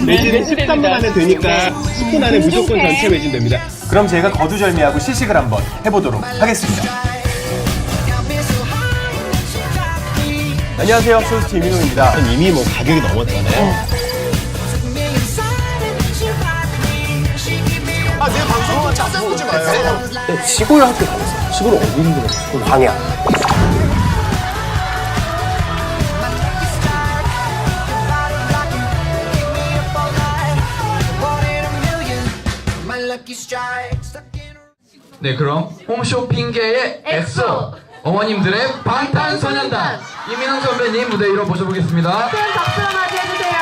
매진은 13분 안에 되니까 10분 안에 무조건 전체 매진됩니다. 그럼 제가 거두절미하고 시식을 한번 해보도록 하겠습니다. 안녕하세요, 쇼호스트 이민호입니다. 이미 뭐 가격이 넘었잖아요. 내 방송만 찾아보지 마요. 시골 학교 다녔어요. 시골 어디 있는 거예요? 시골 방향. 네, 그럼 홈쇼핑계의 엑소 어머님들의 방탄소년단 이민호 선배님 무대 위로 모셔보겠습니다. 큰 박수로 맞이해주세요.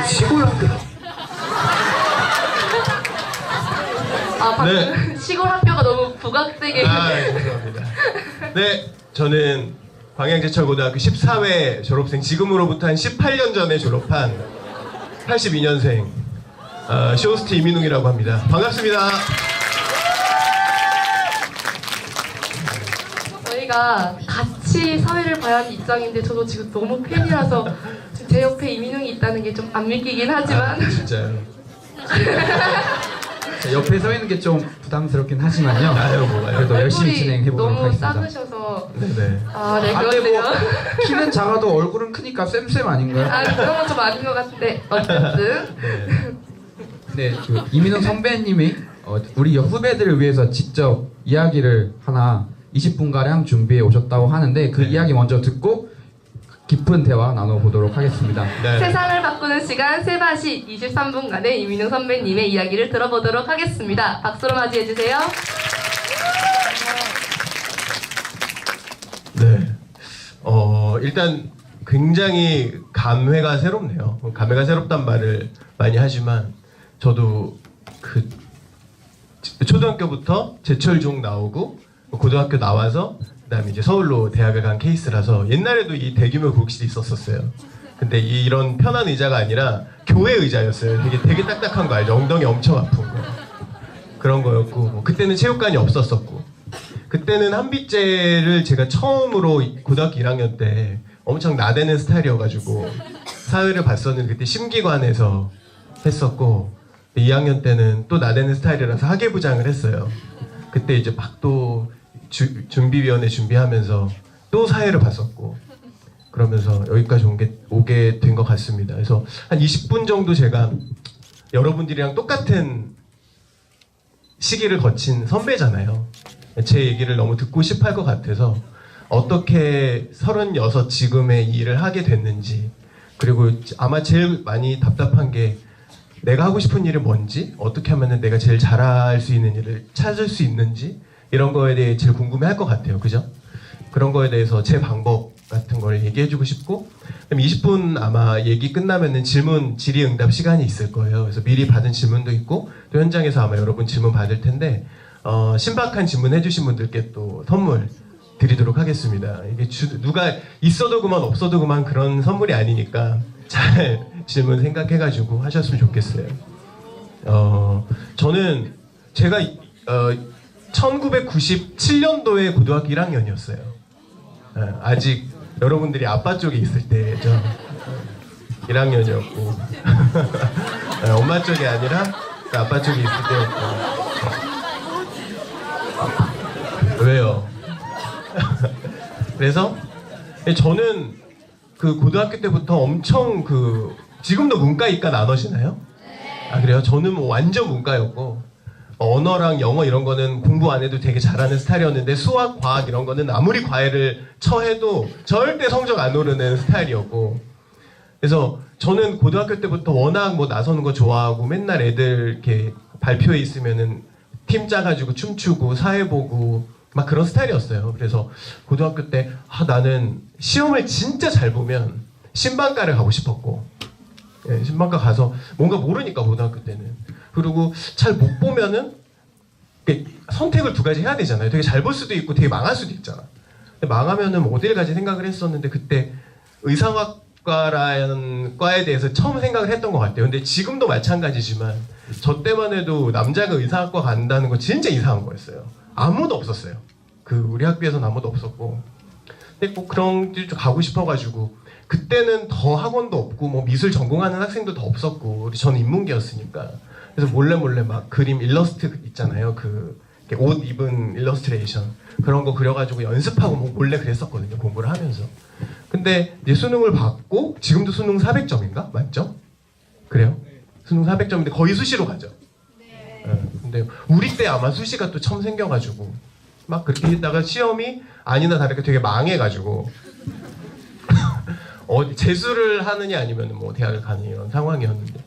시골 학교. 방금 시골 학교가 너무 부각되게. 죄송합니다. 네, 저는 광양제철고등학교 14회 졸업생, 지금으로부터 한 18년 전에 졸업한 82년생 쇼호스트 이민웅이라고 합니다. 반갑습니다. 저희가 같이 사회를 봐야 하는 입장인데 저도 지금 너무 팬이라서 지금 제 옆에 이민웅이 있다는 게 좀 안 믿기긴 하지만 진짜요? 옆에 서 있는 게 좀 부담스럽긴 하지만요. 뭐가요? 그래도 열심히 얼굴이 진행해보도록 너무 하겠습니다. 작으셔서 네네. 네 그런데요. 키는 작아도 얼굴은 크니까 쌤쌤 아닌가요? 그런 건 좀 아닌 것 같은데 어쨌든 네, 그 이민호 선배님이 우리 후배들을 위해서 직접 이야기를 하나 20분가량 준비해 오셨다고 하는데 그 이야기 먼저 듣고 깊은 대화 나눠보도록 하겠습니다. 네. 세상을 바꾸는 시간 세바시 23분간의 이민웅 선배님의 이야기를 들어보도록 하겠습니다. 박수로 맞이해주세요. 네. 일단 굉장히 감회가 새롭네요. 감회가 새롭단 말을 많이 하지만 저도 그 초등학교부터 제철 중 나오고 고등학교 나와서 그다음에 이제 서울로 대학을 간 케이스라서 옛날에도 이 대규모 교육실이 있었어요. 근데 이런 편한 의자가 아니라 교회 의자였어요. 되게 딱딱한 거 알죠? 엉덩이 엄청 아픈 거. 그런 거였고 뭐 그때는 체육관이 없었었고 그때는 한빛제를 제가 처음으로 고등학교 1학년 때 엄청 나대는 스타일이어가지고 사회를 봤었는데 그때 심기관에서 했었고 2학년 때는 또 나대는 스타일이라서 학예부장을 했어요. 그때 이제 막 또 준비위원회 준비하면서 또 사회를 봤었고 그러면서 여기까지 오게 된 것 같습니다. 그래서 한 20분 정도 제가 여러분들이랑 똑같은 시기를 거친 선배잖아요. 제 얘기를 너무 듣고 싶어 할 것 같아서 어떻게 36 지금의 이 일을 하게 됐는지 그리고 아마 제일 많이 답답한 게 내가 하고 싶은 일이 뭔지 어떻게 하면 내가 제일 잘할 수 있는 일을 찾을 수 있는지 이런 거에 대해 제일 궁금해 할 것 같아요. 그죠? 그런 거에 대해서 제 방법 같은 걸 얘기해주고 싶고 그럼 20분 아마 얘기 끝나면은 질문 질의응답 시간이 있을 거예요. 그래서 미리 받은 질문도 있고 또 현장에서 아마 여러분 질문 받을 텐데 신박한 질문 해주신 분들께 또 선물 드리도록 하겠습니다. 이게 누가 있어도 그만 없어도 그만 그런 선물이 아니니까 잘 질문 생각해가지고 하셨으면 좋겠어요. 저는 제가 1997년도에 고등학교 1학년이었어요. 아직 여러분들이 아빠 쪽에 있을 때죠. 1학년이었고 엄마 쪽이 아니라 아빠 쪽에 있을 때였고 왜요? 그래서 저는 그 고등학교 때부터 엄청 지금도 문과 이과 나눠지나요? 아 그래요? 저는 뭐 완전 문과였고 언어랑 영어 이런 거는 공부 안 해도 되게 잘하는 스타일이었는데 수학, 과학 이런 거는 아무리 과외를 처해도 절대 성적 안 오르는 스타일이었고 그래서 저는 고등학교 때부터 워낙 뭐 나서는 거 좋아하고 맨날 애들 이렇게 발표회 있으면은 팀 짜가지고 춤추고 사회 보고 막 그런 스타일이었어요. 그래서 고등학교 때 나는 시험을 진짜 잘 보면 신방과를 가고 싶었고 신방과 가서 뭔가 모르니까 고등학교 때는 그리고 잘 못 보면은 선택을 두 가지 해야 되잖아요. 되게 잘 볼 수도 있고 되게 망할 수도 있잖아. 근데 망하면은 어딜 가지 생각을 했었는데 그때 의상학과라는 과에 대해서 처음 생각을 했던 것 같아요. 근데 지금도 마찬가지지만 저 때만 해도 남자가 의상학과 간다는 거 진짜 이상한 거였어요. 아무도 없었어요. 그 우리 학교에서는 아무도 없었고, 근데 꼭 그런 데 좀 가고 싶어가지고 그때는 더 학원도 없고 뭐 미술 전공하는 학생도 더 없었고 저는 인문계였으니까 그래서 몰래 막 그림 일러스트 있잖아요. 그 옷 입은 일러스트레이션 그런 거 그려가지고 연습하고 뭐 몰래 그랬었거든요. 공부를 하면서. 근데 이제 수능을 받고 지금도 수능 400점인가? 맞죠? 그래요? 수능 400점인데 거의 수시로 가죠. 근데 우리 때 아마 수시가 또 처음 생겨가지고 막 그렇게 했다가 시험이 아니나 다르게 되게 망해가지고 재수를 하느냐 아니면 뭐 대학을 가는 이런 상황이었는데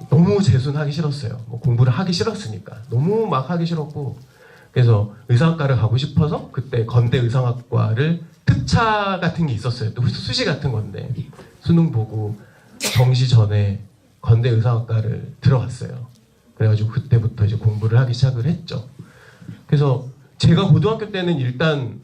너무 재수는 하기 싫었어요. 뭐 공부를 하기 싫었으니까 너무 막 하기 싫었고 그래서 의상학과를 가고 싶어서 그때 건대 의상학과를 특차 같은 게 있었어요. 또 수시 같은 건데 수능 보고 정시 전에 건대 의상학과를 들어갔어요. 그래가지고 그때부터 이제 공부를 하기 시작을 했죠. 그래서 제가 고등학교 때는 일단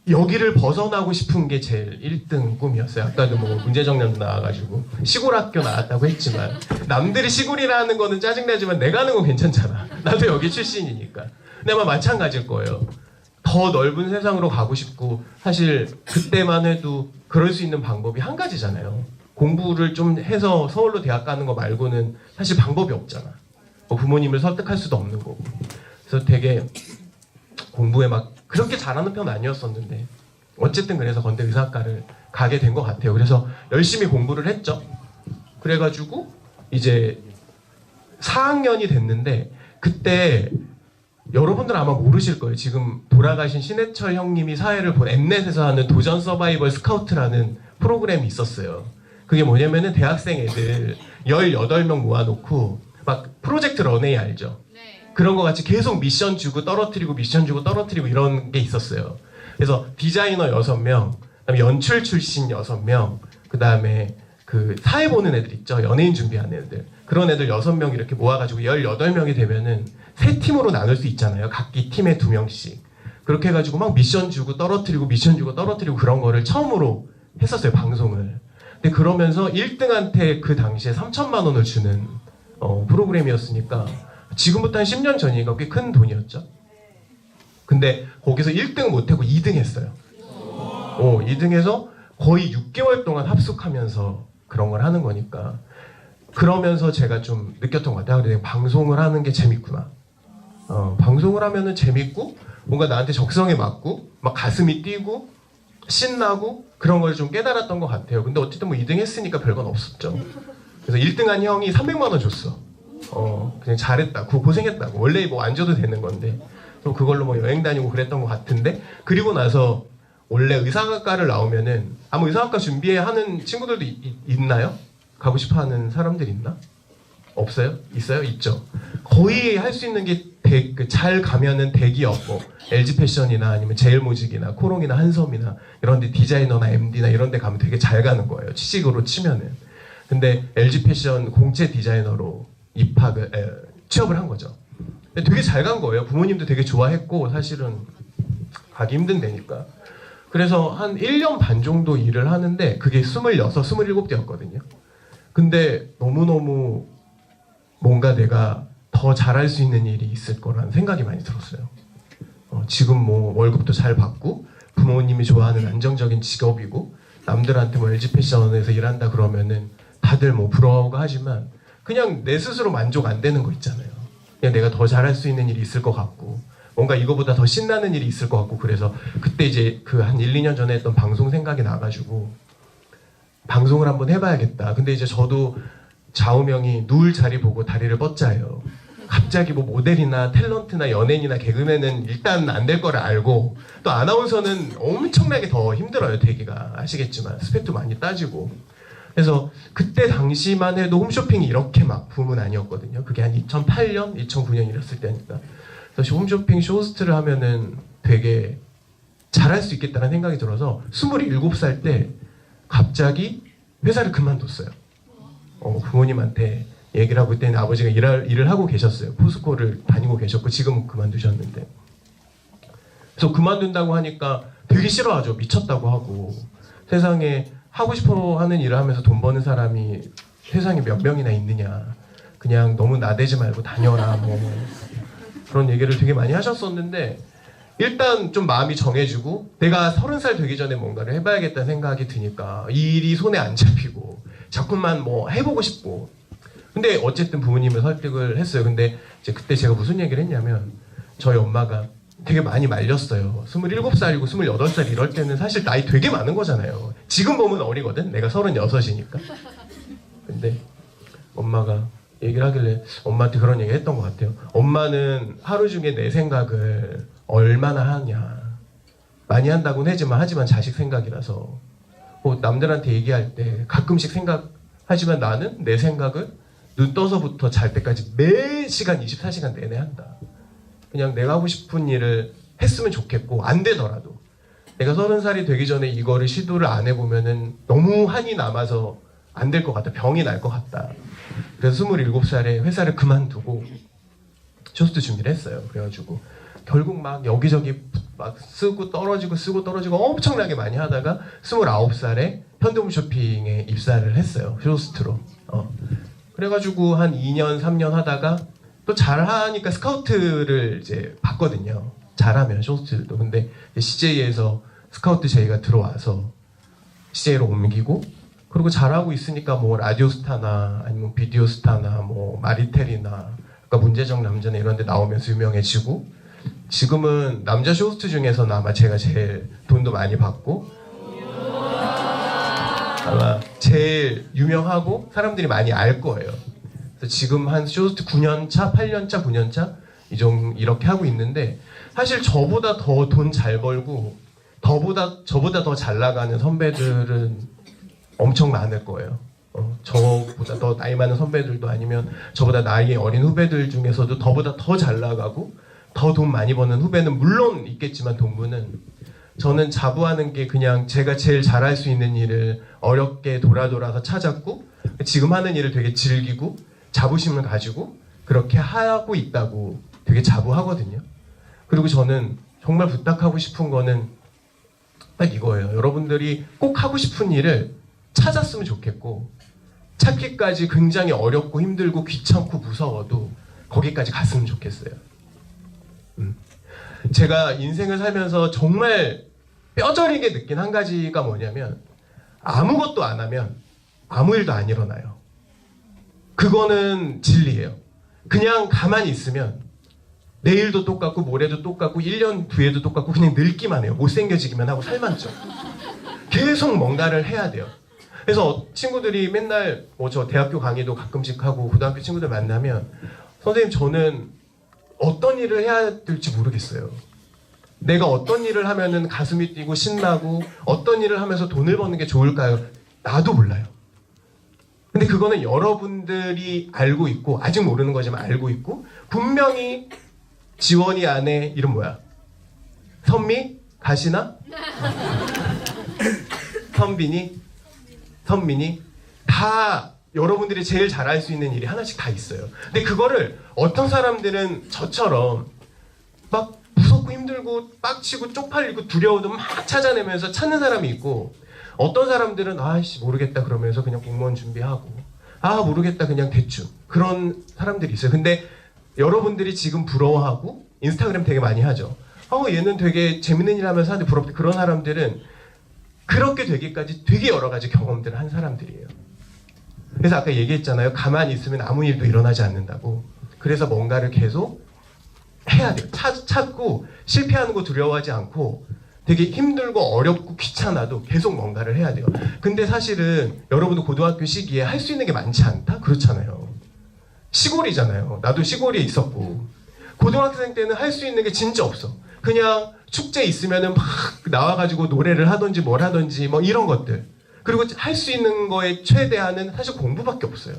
여기를 벗어나고 싶은 게 제일 1등 꿈이었어요. 아까도 뭐 문제정리도 나와가지고 시골 학교 나왔다고 했지만 남들이 시골이라는 거는 짜증나지만 내가 하는 건 괜찮잖아. 나도 여기 출신이니까. 근데 아마 마찬가지일 거예요. 더 넓은 세상으로 가고 싶고 사실 그때만 해도 그럴 수 있는 방법이 한 가지잖아요. 공부를 좀 해서 서울로 대학 가는 거 말고는 사실 방법이 없잖아. 뭐 부모님을 설득할 수도 없는 거고. 그래서 되게 공부에 막 그렇게 잘하는 편 아니었었는데 어쨌든 그래서 건대 의사학과를 가게 된 것 같아요. 그래서 열심히 공부를 했죠. 그래가지고 이제 4학년이 됐는데 그때 여러분들 아마 모르실 거예요. 지금 돌아가신 신해철 형님이 사회를 본 엠넷에서 하는 도전 서바이벌 스카우트라는 프로그램이 있었어요. 그게 뭐냐면은 대학생 애들 18명 모아놓고 막 프로젝트 런웨이 알죠? 그런 거 같이 계속 미션 주고 떨어뜨리고 미션 주고 떨어뜨리고 이런 게 있었어요. 그래서 디자이너 6명, 그다음에 연출 출신 6명, 그다음에 그 사회 보는 애들 있죠. 연예인 준비하는 애들. 그런 애들 6명 이렇게 모아가지고 18명이 되면은 3팀으로 나눌 수 있잖아요. 각기 팀에 2명씩. 그렇게 해가지고 막 미션 주고 떨어뜨리고 미션 주고 떨어뜨리고 그런 거를 처음으로 했었어요. 방송을. 근데 그러면서 1등한테 그 당시에 3천만 원을 주는 프로그램이었으니까 지금부터 한 10년 전이니까 꽤 큰 돈이었죠. 근데 거기서 1등 못하고 2등 했어요. 2등 해서 거의 6개월 동안 합숙하면서 그런 걸 하는 거니까 그러면서 제가 좀 느꼈던 것 같아요. 그래, 방송을 하는 게 재밌구나. 방송을 하면은 재밌고 뭔가 나한테 적성에 맞고 막 가슴이 뛰고 신나고 그런 걸 좀 깨달았던 것 같아요. 근데 어쨌든 뭐 2등 했으니까 별건 없었죠. 그래서 1등한 형이 300만 원 줬어. 그냥 잘했다. 고생했다고. 원래 뭐 안 줘도 되는 건데. 또 그걸로 뭐 여행 다니고 그랬던 것 같은데. 그리고 나서 원래 의상학과를 나오면은 아마 의상학과 준비해 하는 친구들도 있나요? 가고 싶어 하는 사람들 있나? 없어요? 있어요? 있죠. 거의 할 수 있는 게 잘 가면은 대기업, 뭐 LG 패션이나 아니면 제일모직이나 코롱이나 한섬이나 이런 데 디자이너나 MD나 이런 데 가면 되게 잘 가는 거예요. 취직으로 치면은. 근데 LG 패션 공채 디자이너로 취업을 한 거죠. 근데 되게 잘 간 거예요. 부모님도 되게 좋아했고 사실은 가기 힘든 데니까. 그래서 한 1년 반 정도 일을 하는데 그게 26, 27대였거든요. 근데 너무너무 뭔가 내가 더 잘할 수 있는 일이 있을 거라는 생각이 많이 들었어요. 지금 뭐 월급도 잘 받고 부모님이 좋아하는 안정적인 직업이고 남들한테 뭐 LG 패션에서 일한다 그러면은 다들 뭐 부러워하고 하지만 그냥 내 스스로 만족 안 되는 거 있잖아요. 그냥 내가 더 잘할 수 있는 일이 있을 것 같고 뭔가 이거보다 더 신나는 일이 있을 것 같고 그래서 그때 이제 그 한 1, 2년 전에 했던 방송 생각이 나가지고 방송을 한번 해봐야겠다. 근데 이제 저도 좌우명이 누울 자리 보고 다리를 뻗자예요. 갑자기 뭐 모델이나 탤런트나 연예인이나 개그맨은 일단 안 될 거를 알고 또 아나운서는 엄청나게 더 힘들어요. 되기가 아시겠지만 스펙도 많이 따지고 그래서 그때 당시만 해도 홈쇼핑이 이렇게 막 붐은 아니었거든요. 그게 한 2008년, 2009년 이랬을 때니까 그래서 홈쇼핑 쇼호스트를 하면은 되게 잘할 수 있겠다는 생각이 들어서 27살 때 갑자기 회사를 그만뒀어요. 부모님한테 얘기를 하고 그때는 아버지가 일을 하고 계셨어요. 포스코를 다니고 계셨고 지금은 그만두셨는데 그래서 그만둔다고 하니까 되게 싫어하죠. 미쳤다고 하고 세상에 하고 싶어 하는 일을 하면서 돈 버는 사람이 세상에 몇 명이나 있느냐. 그냥 너무 나대지 말고 다녀라. 뭐 그런 얘기를 되게 많이 하셨었는데 일단 좀 마음이 정해지고 내가 30살 되기 전에 뭔가를 해봐야겠다는 생각이 드니까 이 일이 손에 안 잡히고 자꾸만 뭐 해보고 싶고 근데 어쨌든 부모님을 설득을 했어요. 근데 이제 그때 제가 무슨 얘기를 했냐면 저희 엄마가 되게 많이 말렸어요. 27살이고 28살 이럴 때는 사실 나이 되게 많은 거잖아요. 지금 보면 어리거든. 내가 36이니까. 근데 엄마가 얘기를 하길래 엄마한테 그런 얘기 했던 것 같아요. 엄마는 하루 중에 내 생각을 얼마나 하냐. 많이 한다고는 하지만 자식 생각이라서 뭐 남들한테 얘기할 때 가끔씩 생각하지만 나는 내 생각을 눈 떠서부터 잘 때까지 매 시간 24시간 내내 한다. 그냥 내가 하고 싶은 일을 했으면 좋겠고 안 되더라도 내가 30살이 되기 전에 이거를 시도를 안 해보면은 너무 한이 남아서 안 될 것 같다. 병이 날 것 같다. 그래서 27살에 회사를 그만두고 쇼스트 준비를 했어요. 그래가지고 결국 막 여기저기 막 쓰고 떨어지고 쓰고 떨어지고 엄청나게 많이 하다가 29살에 현대홈쇼핑에 입사를 했어요. 쇼스트로. 그래가지고 한 2년 3년 하다가 또 잘하니까 스카우트를 이제 봤거든요. 잘하면 쇼스트도. 근데 CJ에서 스카우트 제의가 들어와서 CJ로 옮기고 그리고 잘하고 있으니까 뭐 라디오 스타나 아니면 비디오 스타나 뭐 마리텔이나 아까 문제적 남자나 이런 데 나오면서 유명해지고 지금은 남자 쇼스트 중에서는 아마 제가 제일 돈도 많이 받고 아마 제일 유명하고 사람들이 많이 알 거예요. 그래서 지금 한 쇼스트 9년차, 8년차, 9년차 이렇게 하고 있는데 사실 저보다 더 돈 잘 벌고 저보다 더 잘 나가는 선배들은 엄청 많을 거예요. 저보다 더 나이 많은 선배들도 아니면 저보다 나이 어린 후배들 중에서도 저보다 더 잘 나가고 더 돈 많이 버는 후배는 물론 있겠지만 동무는 저는 자부하는 게 그냥 제가 제일 잘할 수 있는 일을 어렵게 돌아서 찾았고 지금 하는 일을 되게 즐기고 자부심을 가지고 그렇게 하고 있다고 되게 자부하거든요. 그리고 저는 정말 부탁하고 싶은 거는 딱 이거예요. 여러분들이 꼭 하고 싶은 일을 찾았으면 좋겠고 찾기까지 굉장히 어렵고 힘들고 귀찮고 무서워도 거기까지 갔으면 좋겠어요. 제가 인생을 살면서 정말 뼈저리게 느낀 한 가지가 뭐냐면 아무것도 안 하면 아무 일도 안 일어나요. 그거는 진리예요. 그냥 가만히 있으면 내일도 똑같고 모레도 똑같고 1년 뒤에도 똑같고 그냥 늙기만 해요. 못생겨지기만 하고 살만 쪄. 계속 뭔가를 해야 돼요. 그래서 친구들이 맨날 뭐 저 대학교 강의도 가끔씩 하고 고등학교 친구들 만나면 선생님 저는 어떤 일을 해야 될지 모르겠어요. 내가 어떤 일을 하면은 가슴이 뛰고 신나고 어떤 일을 하면서 돈을 버는 게 좋을까요? 나도 몰라요. 근데 그거는 여러분들이 알고 있고 아직 모르는 거지만 알고 있고 분명히 지원이 안에 이름 뭐야? 선미? 가시나? 선민이 다 여러분들이 제일 잘할 수 있는 일이 하나씩 다 있어요. 근데 그거를 어떤 사람들은 저처럼 막 무섭고 힘들고 빡치고 쪽팔리고 두려워도 막 찾아내면서 찾는 사람이 있고 어떤 사람들은 아이씨 모르겠다 그러면서 그냥 공무원 준비하고 모르겠다 그냥 대충 그런 사람들이 있어요. 근데 여러분들이 지금 부러워하고 인스타그램 되게 많이 하죠. 얘는 되게 재밌는 일 하면서 하는데 부럽다. 그런 사람들은 그렇게 되기까지 되게 여러 가지 경험들을 한 사람들이에요. 그래서 아까 얘기했잖아요. 가만히 있으면 아무 일도 일어나지 않는다고. 그래서 뭔가를 계속 해야 돼요. 찾고 실패하는 거 두려워하지 않고 되게 힘들고 어렵고 귀찮아도 계속 뭔가를 해야 돼요. 근데 사실은 여러분도 고등학교 시기에 할 수 있는 게 많지 않다? 그렇잖아요. 시골이잖아요. 나도 시골에 있었고 고등학생 때는 할 수 있는 게 진짜 없어. 그냥 축제 있으면은 막 나와가지고 노래를 하든지 뭘 하든지 뭐 이런 것들. 그리고 할 수 있는 거의 최대한은 사실 공부밖에 없어요.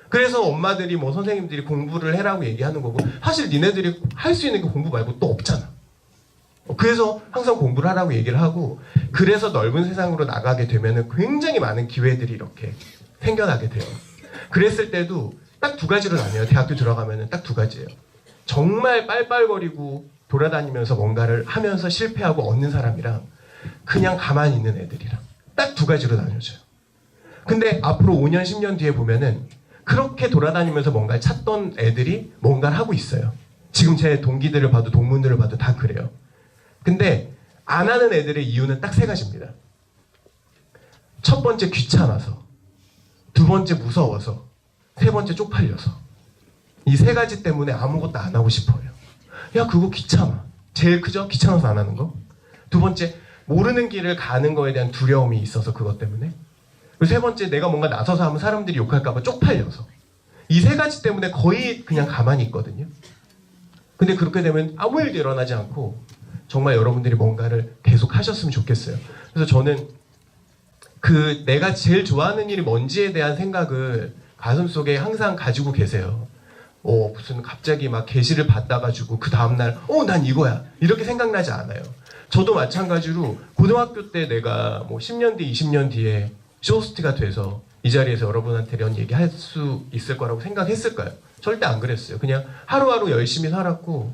그래서 엄마들이 뭐 선생님들이 공부를 해라고 얘기하는 거고 사실 니네들이 할 수 있는 게 공부 말고 또 없잖아. 그래서 항상 공부를 하라고 얘기를 하고 그래서 넓은 세상으로 나가게 되면은 굉장히 많은 기회들이 이렇게 생겨나게 돼요. 그랬을 때도 딱 두 가지로 나뉘어요. 대학교 들어가면은 딱 두 가지예요. 정말 빨빨거리고 돌아다니면서 뭔가를 하면서 실패하고 얻는 사람이랑 그냥 가만히 있는 애들이랑 딱 두 가지로 나뉘어져요. 근데 앞으로 5년, 10년 뒤에 보면은 그렇게 돌아다니면서 뭔가를 찾던 애들이 뭔가를 하고 있어요. 지금 제 동기들을 봐도 동문들을 봐도 다 그래요. 근데 안 하는 애들의 이유는 딱 세 가지입니다. 첫 번째 귀찮아서, 두 번째 무서워서, 세 번째 쪽팔려서. 이 세 가지 때문에 아무것도 안 하고 싶어요. 야, 그거 귀찮아. 제일 크죠? 귀찮아서 안 하는 거. 두 번째, 모르는 길을 가는 거에 대한 두려움이 있어서 그것 때문에. 그리고 세 번째, 내가 뭔가 나서서 하면 사람들이 욕할까 봐 쪽팔려서. 이 세 가지 때문에 거의 그냥 가만히 있거든요. 근데 그렇게 되면 아무 일도 일어나지 않고 정말 여러분들이 뭔가를 계속 하셨으면 좋겠어요. 그래서 저는 그 내가 제일 좋아하는 일이 뭔지에 대한 생각을 가슴속에 항상 가지고 계세요. 무슨 갑자기 막 게시를 받아가지고 그 다음날 난 이거야 이렇게 생각나지 않아요. 저도 마찬가지로 고등학교 때 내가 뭐 10년 뒤 20년 뒤에 쇼호스트가 돼서 이 자리에서 여러분한테 이런 얘기 할 수 있을 거라고 생각했을까요? 절대 안 그랬어요. 그냥 하루하루 열심히 살았고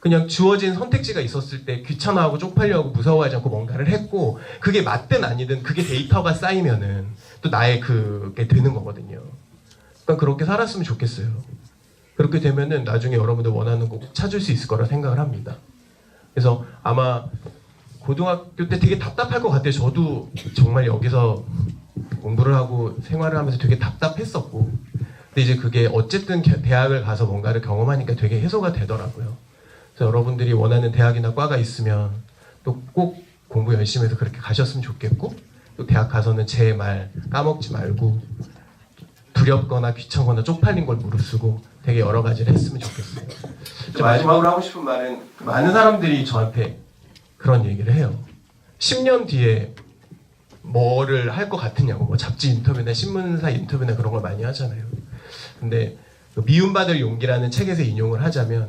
그냥 주어진 선택지가 있었을 때 귀찮아하고 쪽팔려하고 무서워하지 않고 뭔가를 했고 그게 맞든 아니든 그게 데이터가 쌓이면은 또 나의 그게 되는 거거든요. 그러니까 그렇게 살았으면 좋겠어요. 그렇게 되면은 나중에 여러분들 원하는 거 꼭 찾을 수 있을 거라 생각을 합니다. 그래서 아마 고등학교 때 되게 답답할 것 같아요. 저도 정말 여기서 공부를 하고 생활을 하면서 되게 답답했었고 근데 이제 그게 어쨌든 대학을 가서 뭔가를 경험하니까 되게 해소가 되더라고요. 그래서 여러분들이 원하는 대학이나 과가 있으면 또 꼭 공부 열심히 해서 그렇게 가셨으면 좋겠고 또 대학 가서는 제 말 까먹지 말고 두렵거나 귀찮거나 쪽팔린 걸 무릅쓰고 되게 여러 가지를 했으면 좋겠어요. 마지막으로 하고 싶은 말은 많은 사람들이 저한테 그런 얘기를 해요. 10년 뒤에 뭐를 할 것 같으냐고 뭐 잡지 인터뷰나 신문사 인터뷰나 그런 걸 많이 하잖아요. 근데 미움받을 용기라는 책에서 인용을 하자면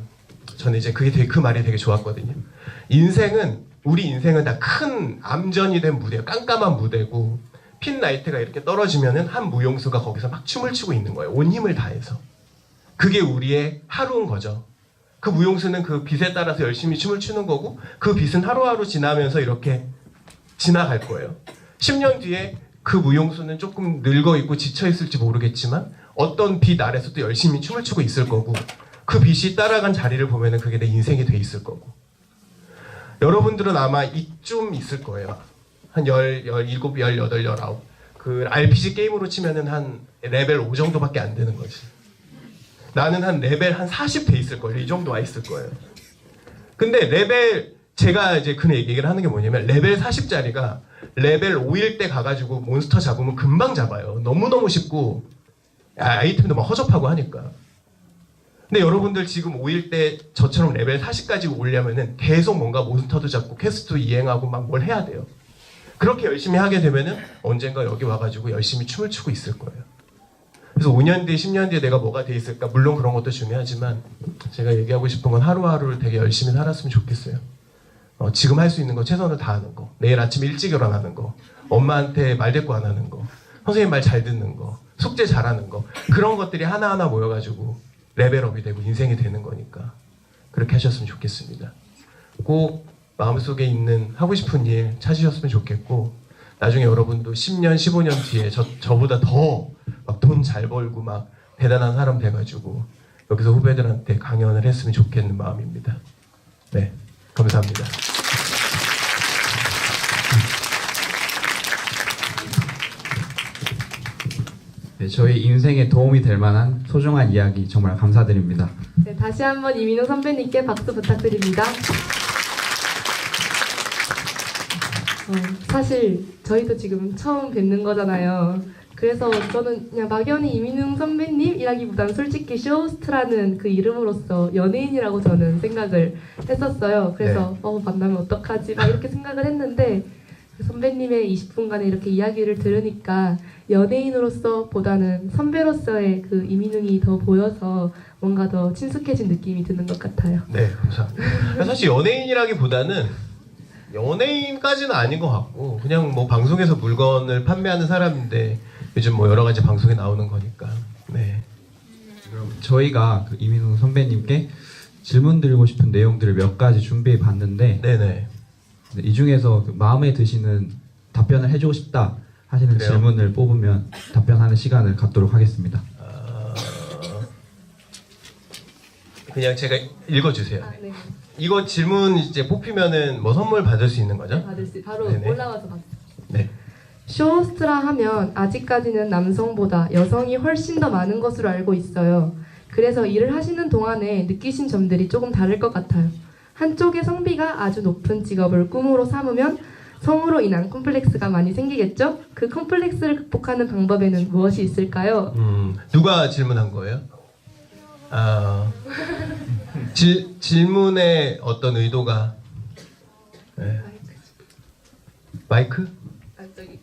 저는 이제 그게 되게 그 말이 되게 좋았거든요. 우리 인생은 다 큰 암전이 된 무대예요. 깜깜한 무대고 핀 라이트가 이렇게 떨어지면은 한 무용수가 거기서 막 춤을 추고 있는 거예요. 온 힘을 다해서. 그게 우리의 하루인 거죠. 그 무용수는 그 빛에 따라서 열심히 춤을 추는 거고 그 빛은 하루하루 지나면서 이렇게 지나갈 거예요. 10년 뒤에 그 무용수는 조금 늙어있고 지쳐있을지 모르겠지만 어떤 빛 아래서 또 열심히 춤을 추고 있을 거고 그 빛이 따라간 자리를 보면은 그게 내 인생이 돼 있을 거고 여러분들은 아마 이쯤 있을 거예요. 한 17, 18, 19 그 RPG 게임으로 치면은 한 레벨 5 정도밖에 안 되는 거지. 나는 한 레벨 한 40 돼 있을 거예요. 이 정도 와 있을 거예요. 근데 제가 이제 그 얘기를 하는 게 뭐냐면 레벨 40짜리가 레벨 5일 때 가가지고 몬스터 잡으면 금방 잡아요. 너무너무 쉽고 아이템도 막 허접하고 하니까. 근데 여러분들 지금 5일 때 저처럼 레벨 40까지 오려면은 계속 뭔가 몬스터도 잡고 퀘스트도 이행하고 막 뭘 해야 돼요. 그렇게 열심히 하게 되면은 언젠가 여기 와가지고 열심히 춤을 추고 있을 거예요. 그래서 5년 뒤에 10년 뒤에 내가 뭐가 돼 있을까 물론 그런 것도 중요하지만 제가 얘기하고 싶은 건 하루하루를 되게 열심히 살았으면 좋겠어요. 지금 할 수 있는 거 최선을 다하는 거, 내일 아침 일찍 일어나는 거, 엄마한테 말대꾸 안 하는 거, 선생님 말 잘 듣는 거, 숙제 잘하는 거 그런 것들이 하나하나 모여가지고 레벨업이 되고 인생이 되는 거니까 그렇게 하셨으면 좋겠습니다. 꼭 마음속에 있는 하고 싶은 일 찾으셨으면 좋겠고 나중에 여러분도 10년, 15년 뒤에 저보다 더 막 돈 잘 벌고 막 대단한 사람 돼가지고 여기서 후배들한테 강연을 했으면 좋겠는 마음입니다. 네, 감사합니다. 네, 저희 인생에 도움이 될 만한 소중한 이야기 정말 감사드립니다. 네, 다시 한번 이민호 선배님께 박수 부탁드립니다. 사실 저희도 지금 처음 뵙는 거잖아요. 그래서 저는 그냥 막연히 이민웅 선배님이라기보다는 솔직히 쇼호스트라는 그 이름으로서 연예인이라고 저는 생각을 했었어요. 그래서 만나면 어떡하지 막 이렇게 생각을 했는데 선배님의 20분간의 이렇게 이야기를 들으니까 연예인으로서 보다는 선배로서의 그 이민웅이 더 보여서 뭔가 더 친숙해진 느낌이 드는 것 같아요. 네, 감사합니다. 사실 연예인이라기보다는 연예인까지는 아닌 것 같고 그냥 뭐 방송에서 물건을 판매하는 사람인데 요즘 뭐 여러 가지 방송에 나오는 거니까. 네. 그럼 저희가 그 이민웅 선배님께 질문 드리고 싶은 내용들을 몇 가지 준비해 봤는데 네네. 이 중에서 그 마음에 드시는 답변을 해주고 싶다 하시는 그래요? 질문을 뽑으면 답변하는 시간을 갖도록 하겠습니다. 그냥 제가 읽어주세요. 아, 네. 이거 질문 이제 뽑히면은 뭐 선물 받을 수 있는 거죠? 받을 수 바로 네네. 올라와서 봤어요. 네. 쇼호스트라 하면 아직까지는 남성보다 여성이 훨씬 더 많은 것으로 알고 있어요. 그래서 일을 하시는 동안에 느끼신 점들이 조금 다를 것 같아요. 한쪽의 성비가 아주 높은 직업을 꿈으로 삼으면 성으로 인한 콤플렉스가 많이 생기겠죠? 그 콤플렉스를 극복하는 방법에는 무엇이 있을까요? 누가 질문한 거예요? 아, 질문의 어떤 의도가 네. 마이크? 아, 저기.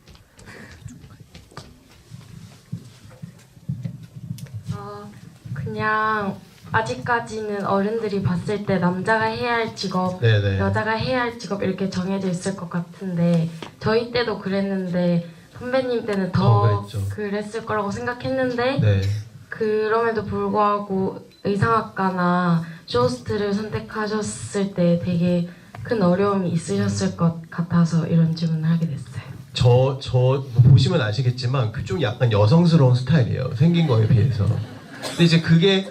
그냥 아직까지는 어른들이 봤을 때 남자가 해야 할 직업, 네네. 여자가 해야 할 직업 이렇게 정해져 있을 것 같은데 저희 때도 그랬는데 선배님 때는 더 그랬죠. 그랬을 거라고 생각했는데 네. 그럼에도 불구하고 의상학과나 쇼호스트를 선택하셨을 때 되게 큰 어려움이 있으셨을 것 같아서 이런 질문을 하게 됐어요. 저 보시면 아시겠지만 그 좀 약간 여성스러운 스타일이에요. 생긴 거에 비해서. 근데 이제 그게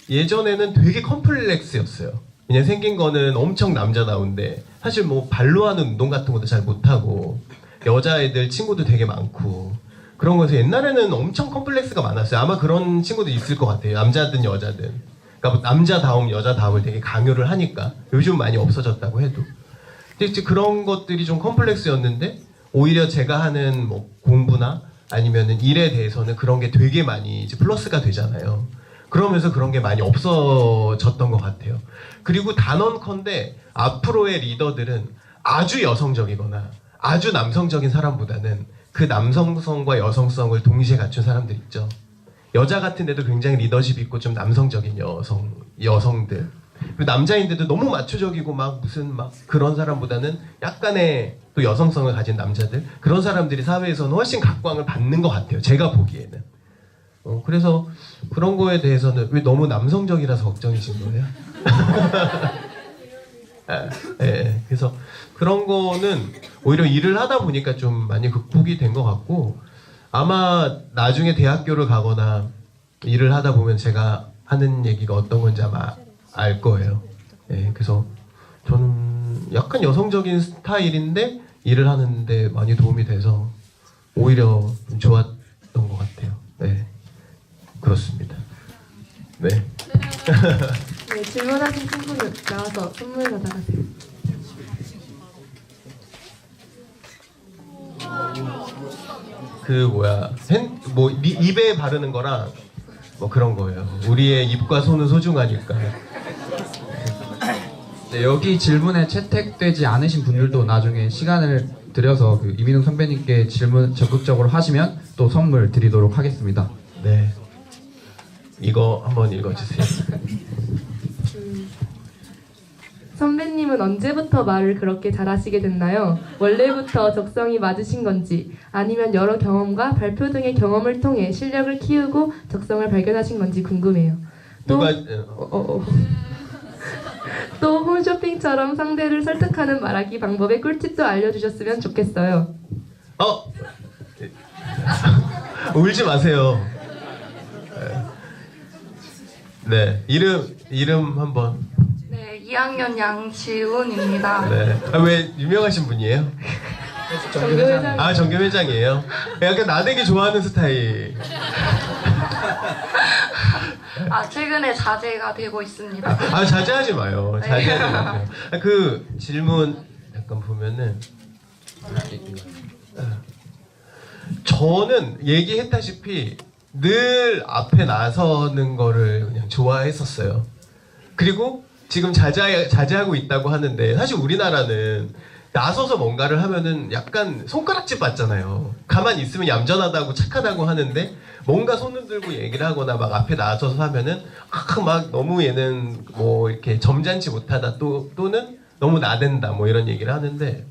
예전에는 되게 컴플렉스였어요. 그냥 생긴 거는 엄청 남자다운데 사실 뭐 발로 하는 운동 같은 것도 잘 못하고 여자애들 친구도 되게 많고 그런 거에서 옛날에는 엄청 컴플렉스가 많았어요. 아마 그런 친구도 있을 것 같아요. 남자든 여자든. 그러니까 뭐 남자다움, 여자다움을 되게 강요를 하니까 요즘 많이 없어졌다고 해도. 근데 이제 그런 것들이 좀 컴플렉스였는데 오히려 제가 하는 뭐 공부나 아니면은 일에 대해서는 그런 게 되게 많이 이제 플러스가 되잖아요. 그러면서 그런 게 많이 없어졌던 것 같아요. 그리고 단언컨대 앞으로의 리더들은 아주 여성적이거나 아주 남성적인 사람보다는 그 남성성과 여성성을 동시에 갖춘 사람들 있죠. 여자 같은데도 굉장히 리더십 있고 좀 남성적인 여성들. 그리고 남자인데도 너무 마초적이고 막 무슨 막 그런 사람보다는 약간의 또 여성성을 가진 남자들, 그런 사람들이 사회에서는 훨씬 각광을 받는 것 같아요. 제가 보기에는. 그래서 그런 거에 대해서는 왜 너무 남성적이라서 걱정이신 거예요? 그래서 그런 거는 오히려 일을 하다 보니까 좀 많이 극복이 된 것 같고, 아마 나중에 대학교를 가거나 일을 하다 보면 제가 하는 얘기가 어떤 건지 아마 알 거예요. 그래서 저는 약간 여성적인 스타일인데 일을 하는데 많이 도움이 돼서 오히려 좀 좋았던 것 같아요. 네, 그렇습니다. 네. 네, 질문하신 친구는 나와서 선물 받아가세요. 그 뭐야, 입에 바르는 거랑 뭐 그런 거예요. 우리의 입과 손은 소중하니까. 네, 여기 질문에 채택되지 않으신 분들도 나중에 시간을 들여서 그 이민웅 선배님께 질문 적극적으로 하시면 또 선물 드리도록 하겠습니다. 네. 이거 한번 읽어주세요. 선배님은 언제부터 말을 그렇게 잘하시게 됐나요? 원래부터 적성이 맞으신 건지 아니면 여러 경험과 발표 등의 경험을 통해 실력을 키우고 적성을 발견하신 건지 궁금해요. 또, 또 홈쇼핑처럼 상대를 설득하는 말하기 방법의 꿀팁도 알려주셨으면 좋겠어요. 울지 마세요. 네, 이름 한번. 네, 2학년 양지훈입니다. 네. 왜 유명하신 분이에요? 정교회장. 아, 정교 회장이에요. 약간 나대기 좋아하는 스타일. 최근에 자제가 되고 있습니다. 아, 자제하지 마요. 자제하지 마세요. 그 질문 약간 보면은 저는 얘기했다시피 늘 앞에 나서는 거를 그냥 좋아했었어요. 그리고 지금 자제하고 있다고 하는데 사실 우리나라는 나서서 뭔가를 하면은 약간 손가락질 받잖아요. 가만히 있으면 얌전하다고 착하다고 하는데 뭔가 손을 들고 얘기를 하거나 막 앞에 나서서 하면은 막 너무 얘는 뭐 이렇게 점잖지 못하다 또는 너무 나댄다 뭐 이런 얘기를 하는데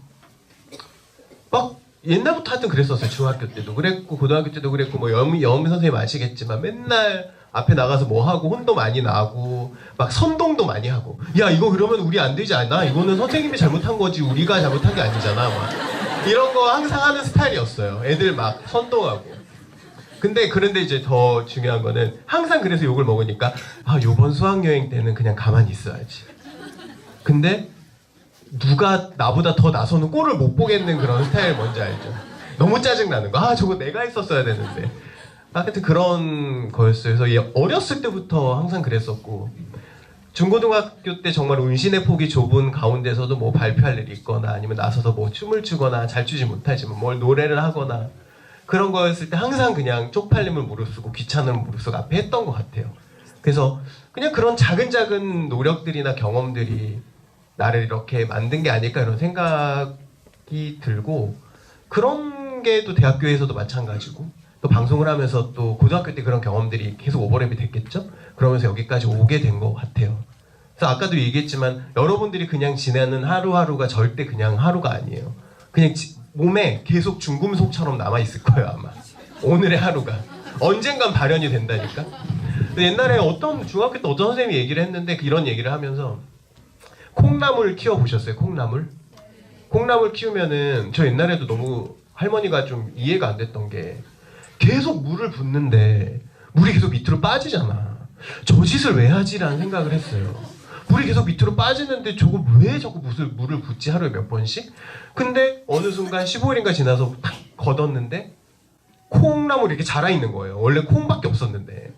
막 옛날부터 하여튼 그랬었어요. 중학교 때도 그랬고 고등학교 때도 그랬고 뭐 여미 선생님 아시겠지만 맨날 앞에 나가서 뭐 하고 혼도 많이 나고 막 선동도 많이 하고 야 이거 그러면 우리 안 되지 않나? 이거는 선생님이 잘못한 거지 우리가 잘못한 게 아니잖아 막 이런 거 항상 하는 스타일이었어요. 애들 막 선동하고 그런데 이제 더 중요한 거는 항상 그래서 욕을 먹으니까 요번 수학여행 때는 그냥 가만히 있어야지. 근데 누가 나보다 더 나서는 꼴을 못 보겠는 그런 스타일 뭔지 알죠? 너무 짜증나는 거. 저거 내가 했었어야 되는데. 하여튼 그런 거였어요. 그래서 어렸을 때부터 항상 그랬었고 중고등학교 때 정말 운신의 폭이 좁은 가운데서도 뭐 발표할 일이 있거나 아니면 나서서 뭐 춤을 추거나 잘 추지 못하지만 뭘 노래를 하거나 그런 거였을 때 항상 그냥 쪽팔림을 무릅쓰고 귀찮음을 무릅쓰고 앞에 했던 것 같아요. 그래서 그냥 그런 작은 노력들이나 경험들이 나를 이렇게 만든 게 아닐까 이런 생각이 들고 그런 게 또 대학교에서도 마찬가지고 또 방송을 하면서 또 고등학교 때 그런 경험들이 계속 오버랩이 됐겠죠? 그러면서 여기까지 오게 된 것 같아요. 그래서 아까도 얘기했지만 여러분들이 그냥 지내는 하루하루가 절대 그냥 하루가 아니에요. 그냥 몸에 계속 중금속처럼 남아있을 거예요 아마. 오늘의 하루가. 언젠간 발현이 된다니까. 근데 옛날에 중학교 때 어떤 선생님이 얘기를 했는데 이런 얘기를 하면서 콩나물 키워보셨어요? 콩나물 키우면은 저 옛날에도 너무 할머니가 좀 이해가 안 됐던 게 계속 물을 붓는데 물이 계속 밑으로 빠지잖아. 저 짓을 왜 하지라는 생각을 했어요. 물이 계속 밑으로 빠지는데 저거 왜 자꾸 물을 붓지 하루에 몇 번씩? 근데 어느 순간 15일인가 지나서 탁 걷었는데 콩나물이 이렇게 자라 있는 거예요. 원래 콩밖에 없었는데.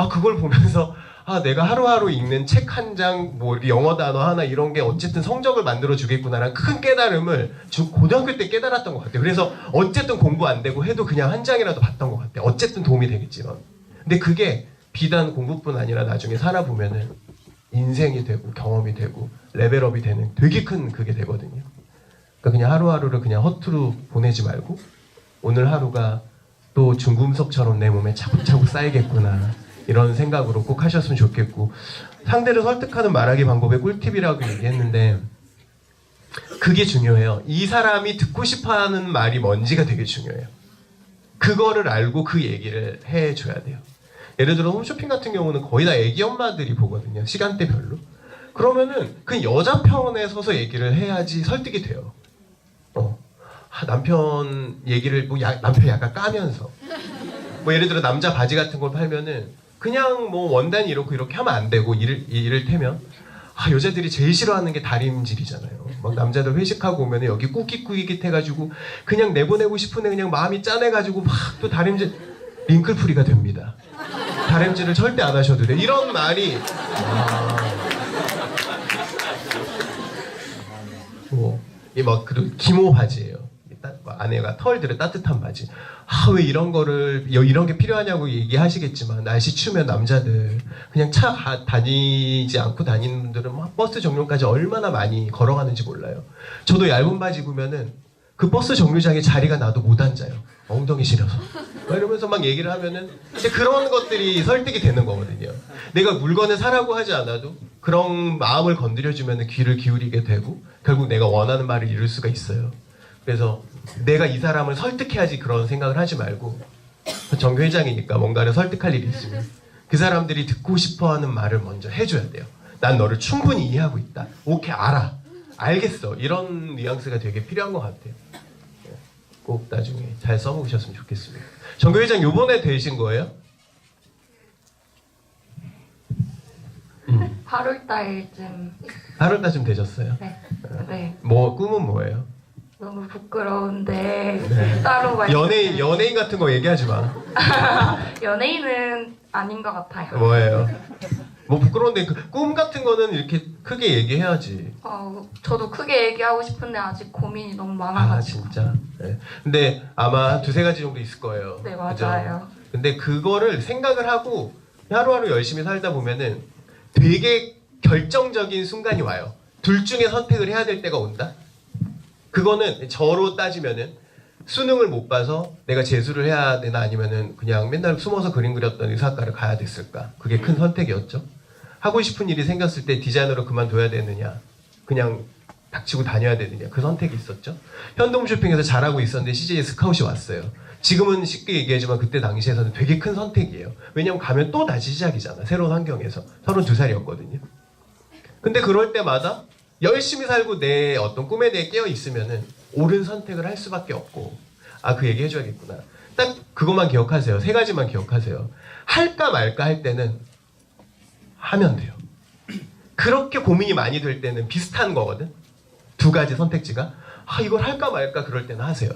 그걸 보면서 내가 하루하루 읽는 책 한 장, 뭐 영어 단어 하나 이런 게 어쨌든 성적을 만들어 주겠구나라는 큰 깨달음을 고등학교 때 깨달았던 것 같아요. 그래서 어쨌든 공부 안 되고 해도 그냥 한 장이라도 봤던 것 같아요. 어쨌든 도움이 되겠지만. 근데 그게 비단 공부뿐 아니라 나중에 살아보면은 인생이 되고 경험이 되고 레벨업이 되는 되게 큰 그게 되거든요. 그러니까 그냥 하루하루를 그냥 허투루 보내지 말고 오늘 하루가 또 중금속처럼 내 몸에 차곡차곡 쌓이겠구나 이런 생각으로 꼭 하셨으면 좋겠고 상대를 설득하는 말하기 방법의 꿀팁이라고 얘기했는데 그게 중요해요. 이 사람이 듣고 싶어하는 말이 뭔지가 되게 중요해요. 그거를 알고 그 얘기를 해줘야 돼요. 예를 들어 홈쇼핑 같은 경우는 거의 다 애기 엄마들이 보거든요. 시간대별로. 그러면은 그 여자 편에 서서 얘기를 해야지 설득이 돼요. 남편 얘기를 남편 약간 까면서 뭐 예를 들어 남자 바지 같은 걸 팔면은 그냥 뭐 원단이 이렇게 하면 안 되고 이를테면 여자들이 제일 싫어하는 게 다림질이잖아요. 막 남자들 회식하고 오면 여기 꾸깃꾸깃 해가지고 그냥 내보내고 싶은데 그냥 마음이 짠해가지고 막 또 다림질 링클프리가 됩니다. 다림질을 절대 안 하셔도 돼. 이런 말이 그 기모 바지예요. 아내가 털 들은 따뜻한 바지. 왜 이런 게 필요하냐고 얘기하시겠지만 날씨 추우면 남자들 그냥 차 다니지 않고 다니는 분들은 버스 정류까지 얼마나 많이 걸어가는지 몰라요. 저도 얇은 바지 입으면은 그 버스 정류장에 자리가 나도 못 앉아요. 엉덩이 시려서. 이러면서 막 얘기를 하면은 이제 그런 것들이 설득이 되는 거거든요. 내가 물건을 사라고 하지 않아도 그런 마음을 건드려주면 귀를 기울이게 되고 결국 내가 원하는 말을 이룰 수가 있어요. 그래서 내가 이 사람을 설득해야지 그런 생각을 하지 말고 정교 회장이니까 뭔가를 설득할 일이 있으면 그 사람들이 듣고 싶어하는 말을 먼저 해줘야 돼요. 난 너를 충분히 이해하고 있다. 오케이 알겠어. 이런 뉘앙스가 되게 필요한 것 같아요. 꼭 나중에 잘 써먹으셨으면 좋겠습니다. 정교 회장 요번에 되신 거예요? 8월달쯤 되셨어요? 네. 뭐 꿈은 뭐예요? 너무 부끄러운데 네. 따로 연예인 같은 거 얘기하지 마. 연예인은 아닌 것 같아요. 뭐예요? 뭐 부끄러운데 꿈 같은 거는 이렇게 크게 얘기해야지. 저도 크게 얘기하고 싶은데 아직 고민이 너무 많아가지고. 진짜. 네. 근데 아마 2-3가지 정도 있을 거예요. 네, 맞아요. 그죠? 근데 그거를 생각을 하고 하루하루 열심히 살다 보면은 되게 결정적인 순간이 와요. 둘 중에 선택을 해야 될 때가 온다. 그거는 저로 따지면은 수능을 못 봐서 내가 재수를 해야 되나 아니면은 그냥 맨날 숨어서 그림 그렸던 의사학과를 가야 됐을까. 그게 큰 선택이었죠. 하고 싶은 일이 생겼을 때 디자이너로 그만둬야 되느냐 그냥 닥치고 다녀야 되느냐 그 선택이 있었죠. 현동쇼핑에서 잘하고 있었는데 CJ 스카웃이 왔어요. 지금은 쉽게 얘기하지만 그때 당시에서는 되게 큰 선택이에요. 왜냐면 가면 또 다시 시작이잖아. 새로운 환경에서. 32살이었거든요. 근데 그럴 때마다 열심히 살고 내 어떤 꿈에 대해 깨어 있으면은 옳은 선택을 할 수밖에 없고 그 얘기 해줘야겠구나. 딱 그것만 기억하세요. 세 가지만 기억하세요. 할까 말까 할 때는 하면 돼요. 그렇게 고민이 많이 될 때는 비슷한 거거든. 두 가지 선택지가. 이걸 할까 말까 그럴 때는 하세요.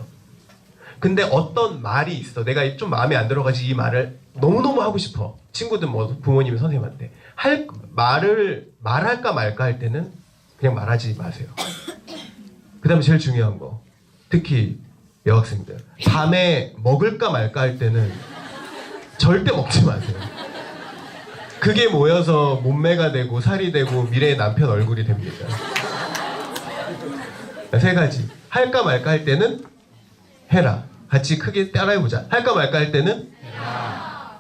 근데 어떤 말이 있어. 내가 좀 마음에 안 들어가지고 이 말을 너무너무 하고 싶어. 친구든 뭐 부모님, 선생님한테. 말할까 말까 할 때는 그냥 말하지 마세요. 그 다음에 제일 중요한 거. 특히 여학생들. 밤에 먹을까 말까 할 때는 절대 먹지 마세요. 그게 모여서 몸매가 되고 살이 되고 미래의 남편 얼굴이 됩니다. 세 가지. 할까 말까 할 때는 해라. 같이 크게 따라해보자. 할까 말까 할 때는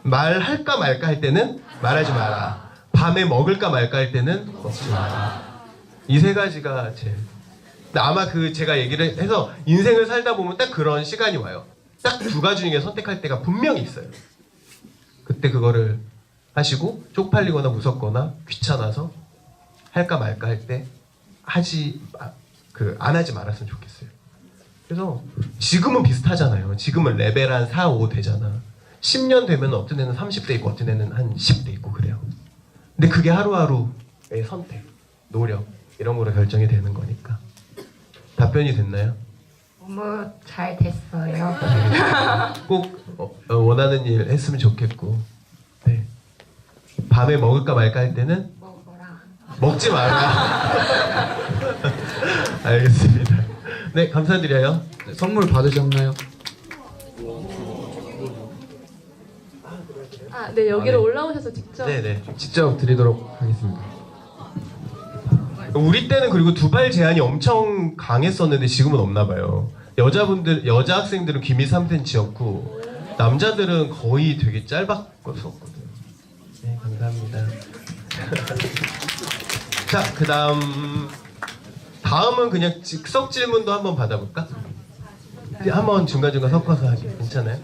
말할까 말까 할 때는 말하지 마라. 밤에 먹을까 말까 할 때는 먹지 마라. 이 세 가지가 제일. 아마 제가 얘기를 해서 인생을 살다 보면 딱 그런 시간이 와요. 딱 두 가지 중에 선택할 때가 분명히 있어요. 그때 그거를 하시고 쪽팔리거나 무섭거나 귀찮아서 할까 말까 할 때 안 하지 말았으면 좋겠어요. 그래서 지금은 비슷하잖아요. 지금은 레벨 한 4, 5 되잖아. 10년 되면 어떤 애는 30대 있고 어떤 애는 한 10대 있고 그래요. 근데 그게 하루하루의 선택, 노력 이런 거로 결정이 되는 거니까. 답변이 됐나요? 너무 잘 됐어요. 꼭 원하는 일 했으면 좋겠고. 네. 밤에 먹을까 말까 할 때는 먹어라. 먹지 마라. 알겠습니다. 네, 감사드려요. 네, 선물 받으셨나요? 네, 여기로 네. 올라오셔서 직접. 네네. 직접 드리도록 하겠습니다. 우리 때는 그리고 두발 제한이 엄청 강했었는데 지금은 없나 봐요. 여자 학생들은 귀미 3cm였고 남자들은 거의 되게 짧았었거든요. 네, 감사합니다. 자, 다음은 그냥 즉석 질문도 한번 받아볼까? 한번 중간중간 섞어서 하기 괜찮아요?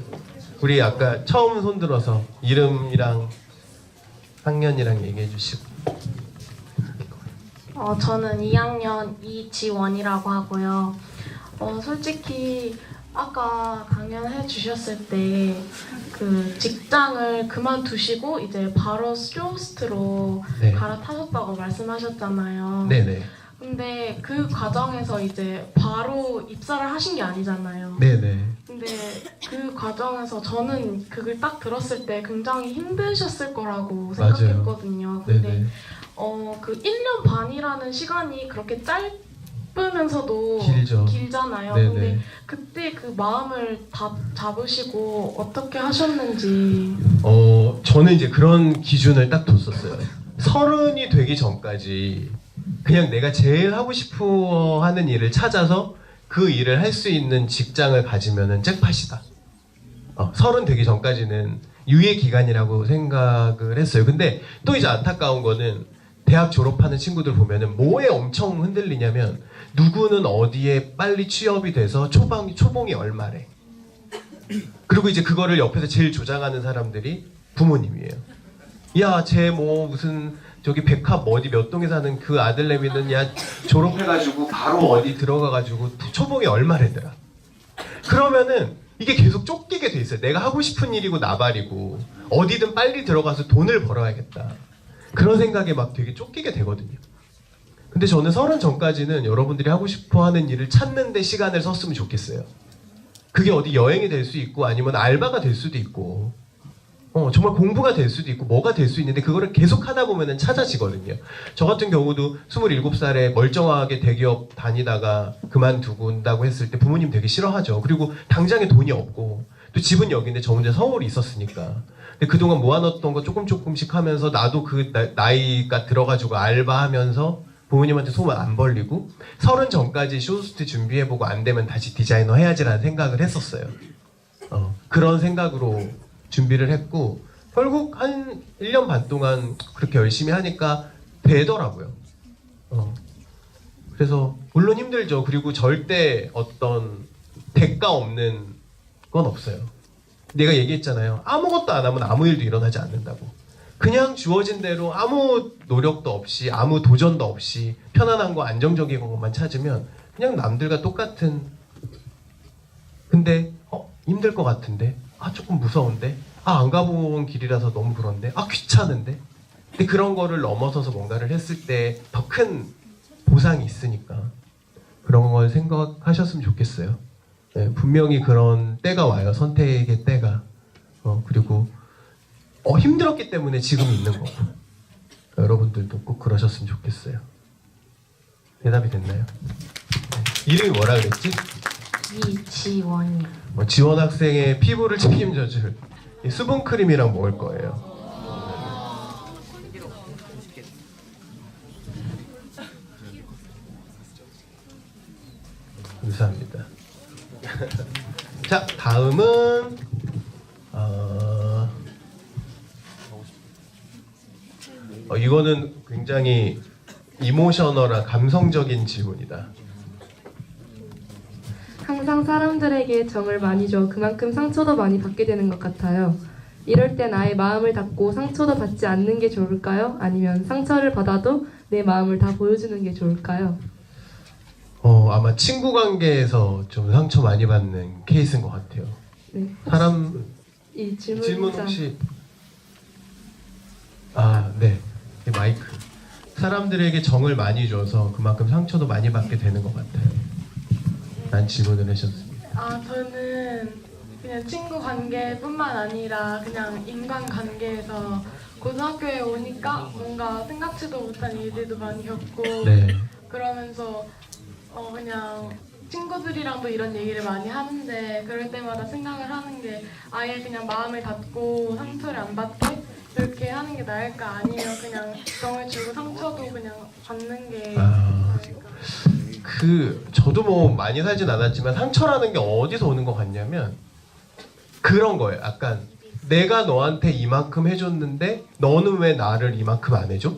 우리 아까 처음 손 들어서 이름이랑 학년이랑 얘기해 주시고. 저는 2학년 이지원이라고 하고요. 솔직히 아까 강연해 주셨을 때 그 직장을 그만두시고 이제 바로 쇼호스트로 네. 갈아타셨다고 말씀하셨잖아요. 네네. 근데 그 과정에서 이제 바로 입사를 하신 게 아니잖아요. 네네. 근데 그 과정에서 저는 그걸 딱 들었을 때 굉장히 힘드셨을 거라고 맞아요. 생각했거든요. 근데 네네. 그 1년 반이라는 시간이 그렇게 짧으면서도 길죠. 길잖아요. 네네. 근데 그때 그 마음을 다 잡으시고 어떻게 하셨는지. 저는 이제 그런 기준을 딱 뒀었어요. 30이 되기 전까지 그냥 내가 제일 하고 싶어 하는 일을 찾아서 그 일을 할 수 있는 직장을 가지면은 잭팟이다. 30 되기 전까지는 유예 기간이라고 생각을 했어요. 근데 또 이제 안타까운 거는 대학 졸업하는 친구들 보면은 뭐에 엄청 흔들리냐면 누구는 어디에 빨리 취업이 돼서 초봉이 얼마래. 그리고 이제 그거를 옆에서 제일 조장하는 사람들이 부모님이에요. 야, 쟤 뭐 무슨 저기 백합 어디 몇 동에 사는 그 아들내미는 야 졸업해가지고 바로 어디 들어가가지고 초봉이 얼마래더라. 그러면은 이게 계속 쫓기게 돼 있어요. 내가 하고 싶은 일이고 나발이고 어디든 빨리 들어가서 돈을 벌어야겠다. 그런 생각에 막 되게 쫓기게 되거든요. 근데 저는 30 전까지는 여러분들이 하고 싶어 하는 일을 찾는 데 시간을 썼으면 좋겠어요. 그게 어디 여행이 될 수 있고 아니면 알바가 될 수도 있고 정말 공부가 될 수도 있고 뭐가 될 수 있는데 그거를 계속 하다 보면은 찾아지거든요. 저 같은 경우도 27살에 멀쩡하게 대기업 다니다가 그만두고온다고 했을 때 부모님 되게 싫어하죠. 그리고 당장에 돈이 없고 또 집은 여기인데 저 혼자 서울에 있었으니까. 근데 그동안 모아놨던 거 조금씩 하면서 나도 그 나이가 들어가지고 알바하면서 부모님한테 소문 안 벌리고 30 전까지 쇼호스트 준비해보고 안 되면 다시 디자이너 해야지라는 생각을 했었어요. 그런 생각으로 준비를 했고 결국 한 1년 반 동안 그렇게 열심히 하니까 되더라고요. 그래서 물론 힘들죠. 그리고 절대 어떤 대가 없는 건 없어요. 내가 얘기했잖아요. 아무것도 안 하면 아무 일도 일어나지 않는다고. 그냥 주어진 대로 아무 노력도 없이 아무 도전도 없이 편안한 거 안정적인 것만 찾으면 그냥 남들과 똑같은. 근데 힘들 것 같은데 아 조금 무서운데, 아 안 가본 길이라서 너무 그런데, 아 귀찮은데. 근데 그런 거를 넘어서서 뭔가를 했을 때 더 큰 보상이 있으니까 그런 걸 생각하셨으면 좋겠어요. 네, 분명히 그런 때가 와요. 선택의 때가. 그리고 힘들었기 때문에 지금 있는 거고. 여러분들도 꼭 그러셨으면 좋겠어요. 대답이 됐나요? 네. 이름이 뭐라 그랬지? 이지원이요. 지원 학생의 피부를 책임져줄 이 수분크림이랑 먹을 거예요. 감사합니다. 자, 다음은 이거는 굉장히 이모셔널한 감성적인 질문이다. 항상 사람들에게 정을 많이 줘 그만큼 상처도 많이 받게 되는 것 같아요. 이럴 땐 아예 마음을 닫고 상처도 받지 않는 게 좋을까요? 아니면 상처를 받아도 내 마음을 다 보여주는 게 좋을까요? 아마 친구 관계에서 좀 상처 많이 받는 케이스인 것 같아요. 네. 사람 이 질문 혹시 네. 마이크. 사람들에게 정을 많이 줘서 그만큼 상처도 많이 받게 되는 것 같아요. 난 질문을 하셨습니다. 저는 그냥 친구 관계뿐만 아니라 그냥 인간 관계에서 고등학교에 오니까 뭔가 생각지도 못한 일들도 많이 겪고 네. 그러면서 그냥 친구들이랑도 이런 얘기를 많이 하는데 그럴 때마다 생각을 하는 게 아예 그냥 마음을 닫고 상처를 안 받게 그렇게 하는 게 나을까 아니면 그냥 정을 주고 상처도 그냥 받는 게 나을까. 저도 뭐 많이 살진 않았지만 상처라는 게 어디서 오는 것 같냐면 그런 거예요. 약간 내가 너한테 이만큼 해줬는데 너는 왜 나를 이만큼 안 해줘?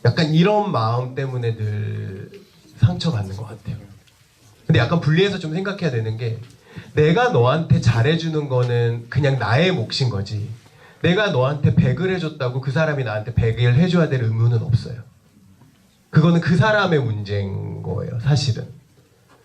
약간 이런 마음 때문에 늘 상처받는 것 같아요. 근데 약간 분리해서 좀 생각해야 되는 게 내가 너한테 잘해주는 거는 그냥 나의 몫인 거지 내가 너한테 100을 해줬다고 그 사람이 나한테 100을 해줘야 될 의무는 없어요. 그거는 그 사람의 문제인 거예요, 사실은.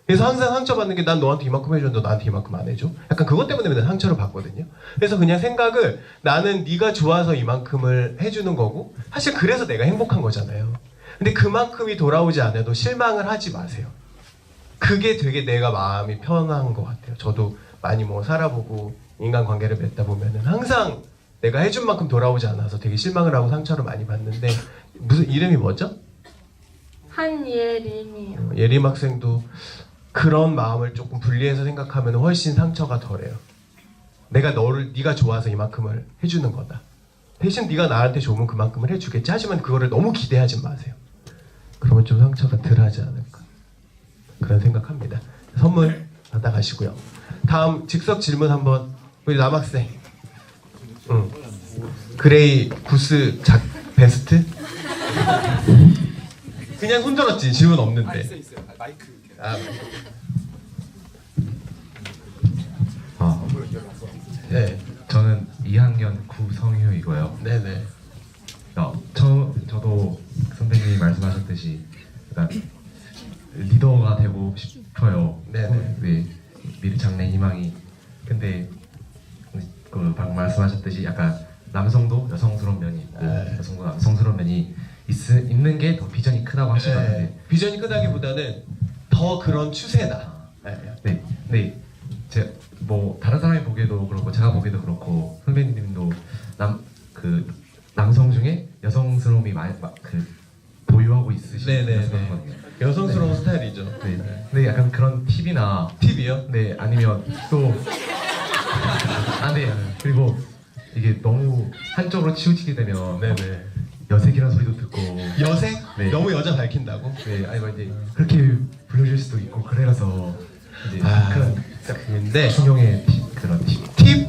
그래서 항상 상처받는 게 난 너한테 이만큼 해줬는데 너 나한테 이만큼 안 해줘? 약간 그것 때문에 맨날 상처를 받거든요. 그래서 그냥 생각을 나는 네가 좋아서 이만큼을 해주는 거고 사실 그래서 내가 행복한 거잖아요. 근데 그만큼이 돌아오지 않아도 실망을 하지 마세요. 그게 되게 내가 마음이 편한 것 같아요. 저도 많이 뭐 살아보고 인간관계를 맺다 보면은 항상 내가 해준 만큼 돌아오지 않아서 되게 실망을 하고 상처를 많이 받는데 무슨 이름이 뭐죠? 한예림이요. 예림 학생도 그런 마음을 조금 분리해서 생각하면 훨씬 상처가 덜해요. 네가 좋아서 이만큼을 해주는 거다. 대신 네가 나한테 좋으면 그만큼을 해주겠지. 하지만 그거를 너무 기대하지 마세요. 그러면 좀 상처가 덜하지 않을까 그런 생각합니다. 선물 받아가시고요. 다음 즉석 질문 한번 우리 남학생. 그레이 구스 베스트? 그냥 손들었지 질문 없는데. 네. 저는 2학년 구성유이고요. 네네. 저도 선배님이 말씀하셨듯이 약간 리더가 되고 싶어요. 네네. 네, 미래 장래 희망이. 근데 그 방금 말씀하셨듯이 약간 남성도 여성스러운 면이 있고 여성도 남성스러운 면이 있는 게 더 비전이 크다고 하시던데. 비전이 크다기보다는 더 그런 추세다. 네. 네. 뭐 다른 사람이 보기에도 그렇고 제가 보기에도 그렇고 선배님도 남성 중에 여성스러움이 많이 보유하고 있으시는 거거든요. 여성스러운 스타일이죠. 네. 근데 약간 그런 팁이나 팁이요? 네, 아니면 또 네. 그리고 이게 너무 한쪽으로 치우치게 되면 네네. 여색이라는 소리도 듣고 여색? 네. 너무 여자 밝힌다고? 네, 아니면 이제 그렇게 불러줄 수도 있고 그래서 이제 그런 근데 충용의 그런 팁?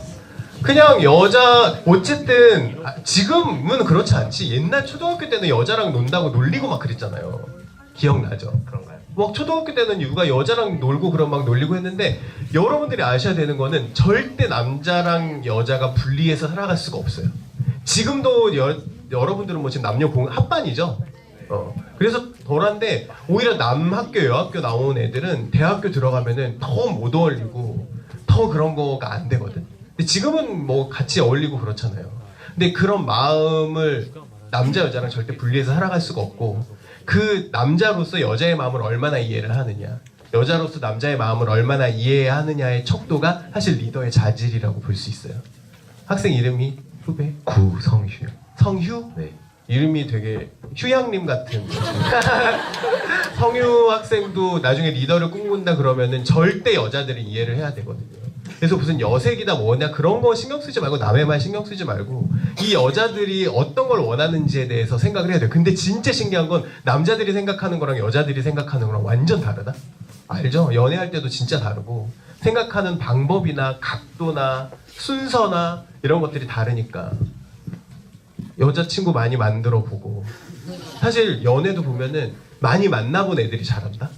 그냥 여자 어쨌든 지금은 그렇지 않지. 옛날 초등학교 때는 여자랑 논다고 놀리고 막 그랬잖아요. 기억나죠? 그런가요? 막 초등학교 때는 누가 여자랑 놀고 그런 막 놀리고 했는데 여러분들이 아셔야 되는 거는 절대 남자랑 여자가 분리해서 살아갈 수가 없어요. 지금도 여러분들은 뭐 지금 남녀 합반이죠. 그래서 덜한데 오히려 남학교 여학교 나온 애들은 대학교 들어가면은 더 못 어울리고 더 그런 거가 안 되거든. 근데 근데 지금은 뭐 같이 어울리고 그렇잖아요. 근데 그런 마음을 남자 여자랑 절대 분리해서 살아갈 수가 없고, 그 남자로서 여자의 마음을 얼마나 이해를 하느냐, 여자로서 남자의 마음을 얼마나 이해하느냐의 척도가 사실 리더의 자질이라고 볼 수 있어요. 학생 이름이 후배? 구성휴. 성휴? 네. 이름이 되게 휴양림 같은. 성휴 학생도 나중에 리더를 꿈꾼다 그러면은 절대 여자들이 이해를 해야 되거든요. 그래서 무슨 여색이다 뭐냐 그런 거 신경 쓰지 말고, 남의 말 신경 쓰지 말고 이 여자들이 어떤 걸 원하는지에 대해서 생각을 해야 돼요. 근데 진짜 신기한 건 남자들이 생각하는 거랑 여자들이 생각하는 거랑 완전 다르다? 알죠? 연애할 때도 진짜 다르고 생각하는 방법이나 각도나 순서나 이런 것들이 다르니까 여자친구 많이 만들어 보고, 사실 연애도 보면은 많이 만나본 애들이 잘한다?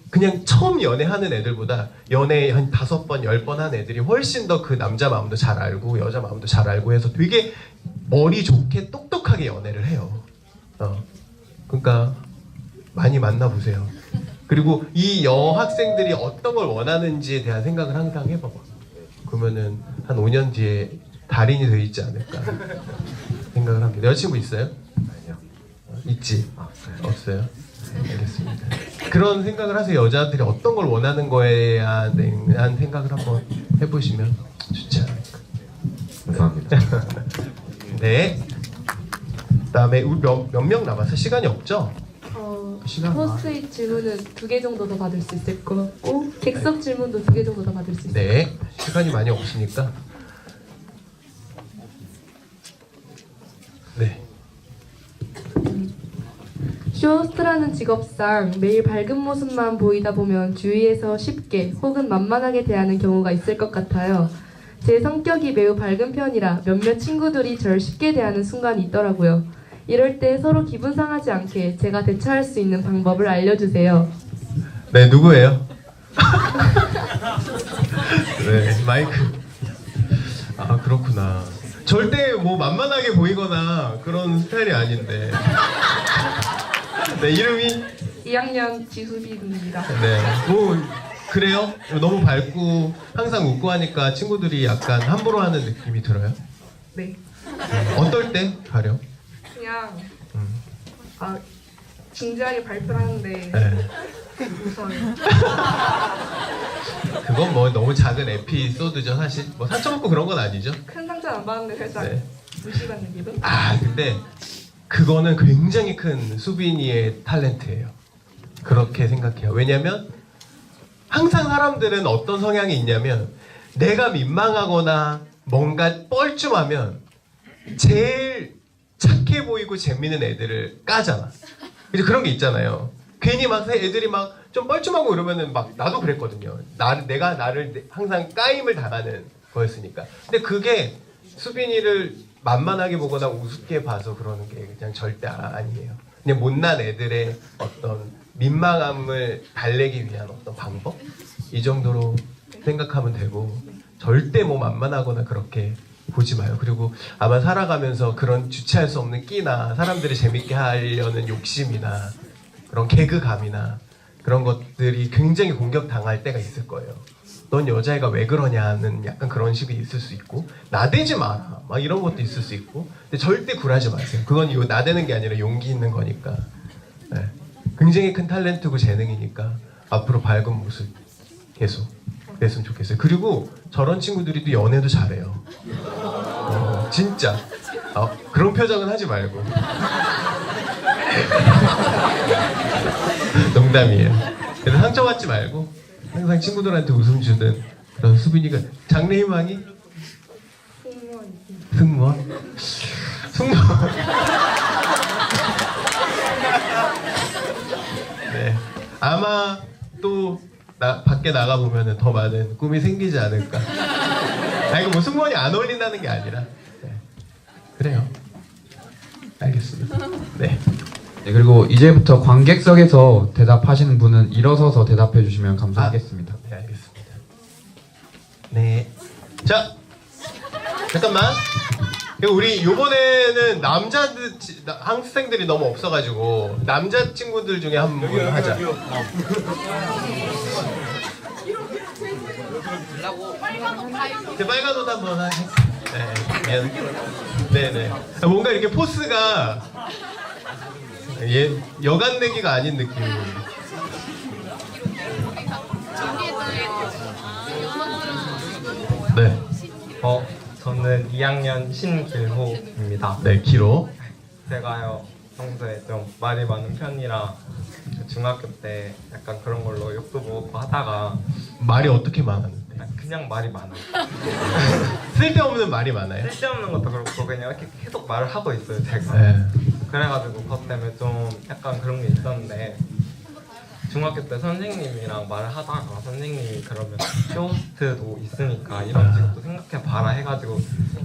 그냥 처음 연애하는 애들보다 연애 한 5번, 10번 한 애들이 훨씬 더 그 남자 마음도 잘 알고 여자 마음도 잘 알고 해서 되게 머리 좋게 똑똑하게 연애를 해요. 그러니까 많이 만나보세요. 그리고 이 여학생들이 어떤 걸 원하는지에 대한 생각을 항상 해봐봐. 그러면은 한 5년 뒤에 달인이 돼 있지 않을까 생각을 합니다. 여자친구 있어요? 아니요. 있지? 없어요. 없어요? 알겠습니다. 그런 생각을 하세요. 여자들이 어떤 걸 원하는 거에 대한 생각을 한번 해보시면 좋지 않을까. 감사합니다. 네. 그다음에 우리 몇 명 남았어? 시간이 없죠? 포스트잇 질문은 2개 정도 더 받을 수 있을 것 같고, 객석 질문도 2개 정도 더 받을 수 있을 것 같아요. 네. 시간이 많이 없으니까. 네. 쇼호스트라는 직업상 매일 밝은 모습만 보이다 보면 주위에서 쉽게 혹은 만만하게 대하는 경우가 있을 것 같아요. 제 성격이 매우 밝은 편이라 몇몇 친구들이 절 쉽게 대하는 순간이 있더라고요. 이럴 때 서로 기분 상하지 않게 제가 대처할 수 있는 방법을 알려주세요. 네, 누구예요? 네, 마이크. 아, 그렇구나. 절대 뭐 만만하게 보이거나 그런 스타일이 아닌데. 네, 이름이? 2학년 지수빈입니다. 네, 뭐 그래요? 너무 밝고 항상 웃고 하니까 친구들이 약간 함부로 하는 느낌이 들어요? 네. 어떨 때 가려? 그냥 진지하게 발표를 하는데 네. 무서워요. 그건 뭐 너무 작은 에피소드죠 사실. 뭐 상처받고 그런 건 아니죠? 큰 상처는 안 받는데 살짝 네. 무시받는 기분? 아, 근데 그거는 굉장히 큰 수빈이의 탤런트예요. 그렇게 생각해요. 왜냐면 항상 사람들은 어떤 성향이 있냐면, 내가 민망하거나 뭔가 뻘쭘하면 제일 착해 보이고 재밌는 애들을 까잖아. 이제 그런 게 있잖아요. 괜히 막 애들이 막 좀 뻘쭘하고 이러면은 막 나도 그랬거든요. 내가 나를 항상 까임을 당하는 거였으니까. 근데 그게 수빈이를 만만하게 보거나 우습게 봐서 그러는 게 그냥 절대 아니에요. 그냥 못난 애들의 어떤 민망함을 달래기 위한 어떤 방법? 이 정도로 생각하면 되고, 절대 뭐 만만하거나 그렇게 보지 마요. 그리고 아마 살아가면서 그런 주체할 수 없는 끼나 사람들이 재밌게 하려는 욕심이나 그런 개그감이나 그런 것들이 굉장히 공격당할 때가 있을 거예요. 넌 여자애가 왜 그러냐는 약간 그런 식이 있을 수 있고, 나대지 마라 막 이런 것도 있을 수 있고. 근데 절대 굴하지 마세요. 그건 나대는 게 아니라 용기 있는 거니까. 네. 굉장히 큰 탤런트고 재능이니까 앞으로 밝은 모습 계속 그랬으면 좋겠어요. 그리고 저런 친구들이 또 연애도 잘해요. 진짜. 그런 표정은 하지 말고. 농담이에요. 그래서 상처받지 말고 항상 친구들한테 웃음 주는 그런 수빈이가. 장래 희망이? 승무원? 승무원? 네. 아마 또 밖에 나가 보면은 더 많은 꿈이 생기지 않을까. 이거 뭐 승무원이 안 어울린다는 게 아니라. 네. 그래요. 알겠습니다. 네. 네, 그리고 이제부터 관객석에서 대답하시는 분은 일어서서 대답해 주시면 감사하겠습니다. 네, 알겠습니다. 네. 자, 잠깐만. 우리 이번에는 학생들이 너무 없어가지고 남자 친구들 중에 한 분 하자. 제 빨간 옷 한번 하시. 네, 미안. 네네. 뭔가 이렇게 포스가 여간 내기가 아닌 느낌. 네. 저는 2학년 신길호입니다. 네, 기로. 제가요 평소에 좀 말이 많은 편이라 중학교 때 약간 그런 걸로 욕도 먹고 하다가 말이 어떻게 많았는데? 그냥 말이 많아요. 쓸데없는 말이 많아요. 쓸데없는 것도 그렇고 그냥 이렇게 계속 말을 하고 있어요 제가. 네. 그래가지고 그것 때문에 좀 약간 그런 게 있었는데 중학교 때 선생님이랑 말을 하다가 선생님이 그러면 쇼호스트도 있으니까 이런 직업도 생각해봐라 해가지고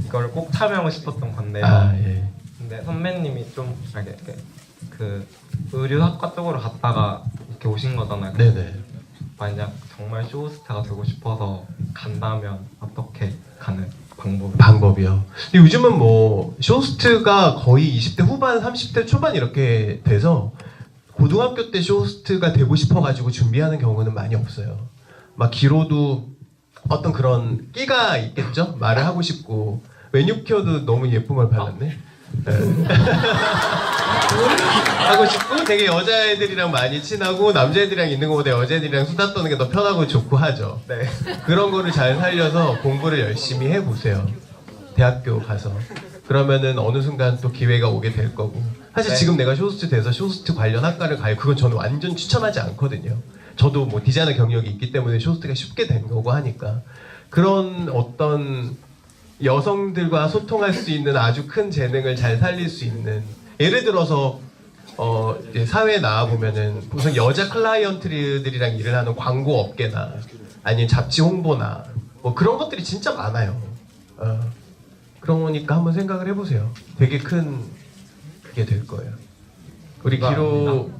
이걸 꼭 참여하고 싶었던 건데요. 예. 근데 선배님이 좀 이렇게 그 의류학과 쪽으로 갔다가 이렇게 오신 거잖아요. 네네. 만약 정말 쇼호스트가 되고 싶어서 간다면 어떻게 가는 방법이요. 근데 요즘은 뭐 쇼호스트가 거의 20대 후반, 30대 초반 이렇게 돼서 고등학교 때 쇼호스트가 되고 싶어가지고 준비하는 경우는 많이 없어요. 막 기로도 어떤 그런 끼가 있겠죠? 말을 하고 싶고 매니큐어도 너무 예쁜 걸 발랐네. 네. 하고 싶고 되게 여자애들이랑 많이 친하고 남자애들이랑 있는 것보다 여자애들이랑 수다 떠는 게 더 편하고 좋고 하죠. 네. 그런 거를 잘 살려서 공부를 열심히 해보세요. 대학교 가서. 그러면은 어느 순간 또 기회가 오게 될 거고. 사실 네. 지금 내가 쇼호스트 돼서 쇼호스트 관련 학과를 가요. 그건 저는 완전 추천하지 않거든요. 저도 뭐 디자이너 경력이 있기 때문에 쇼호스트가 쉽게 된 거고 하니까. 그런 어떤 여성들과 소통할 수 있는 아주 큰 재능을 잘 살릴 수 있는, 예를 들어서 이제 사회에 나와 보면은 무슨 여자 클라이언트들이랑 일을 하는 광고 업계나 아니면 잡지 홍보나 뭐 그런 것들이 진짜 많아요. 그러니까 한번 생각을 해보세요. 되게 큰 그게 될 거예요. 우리 기로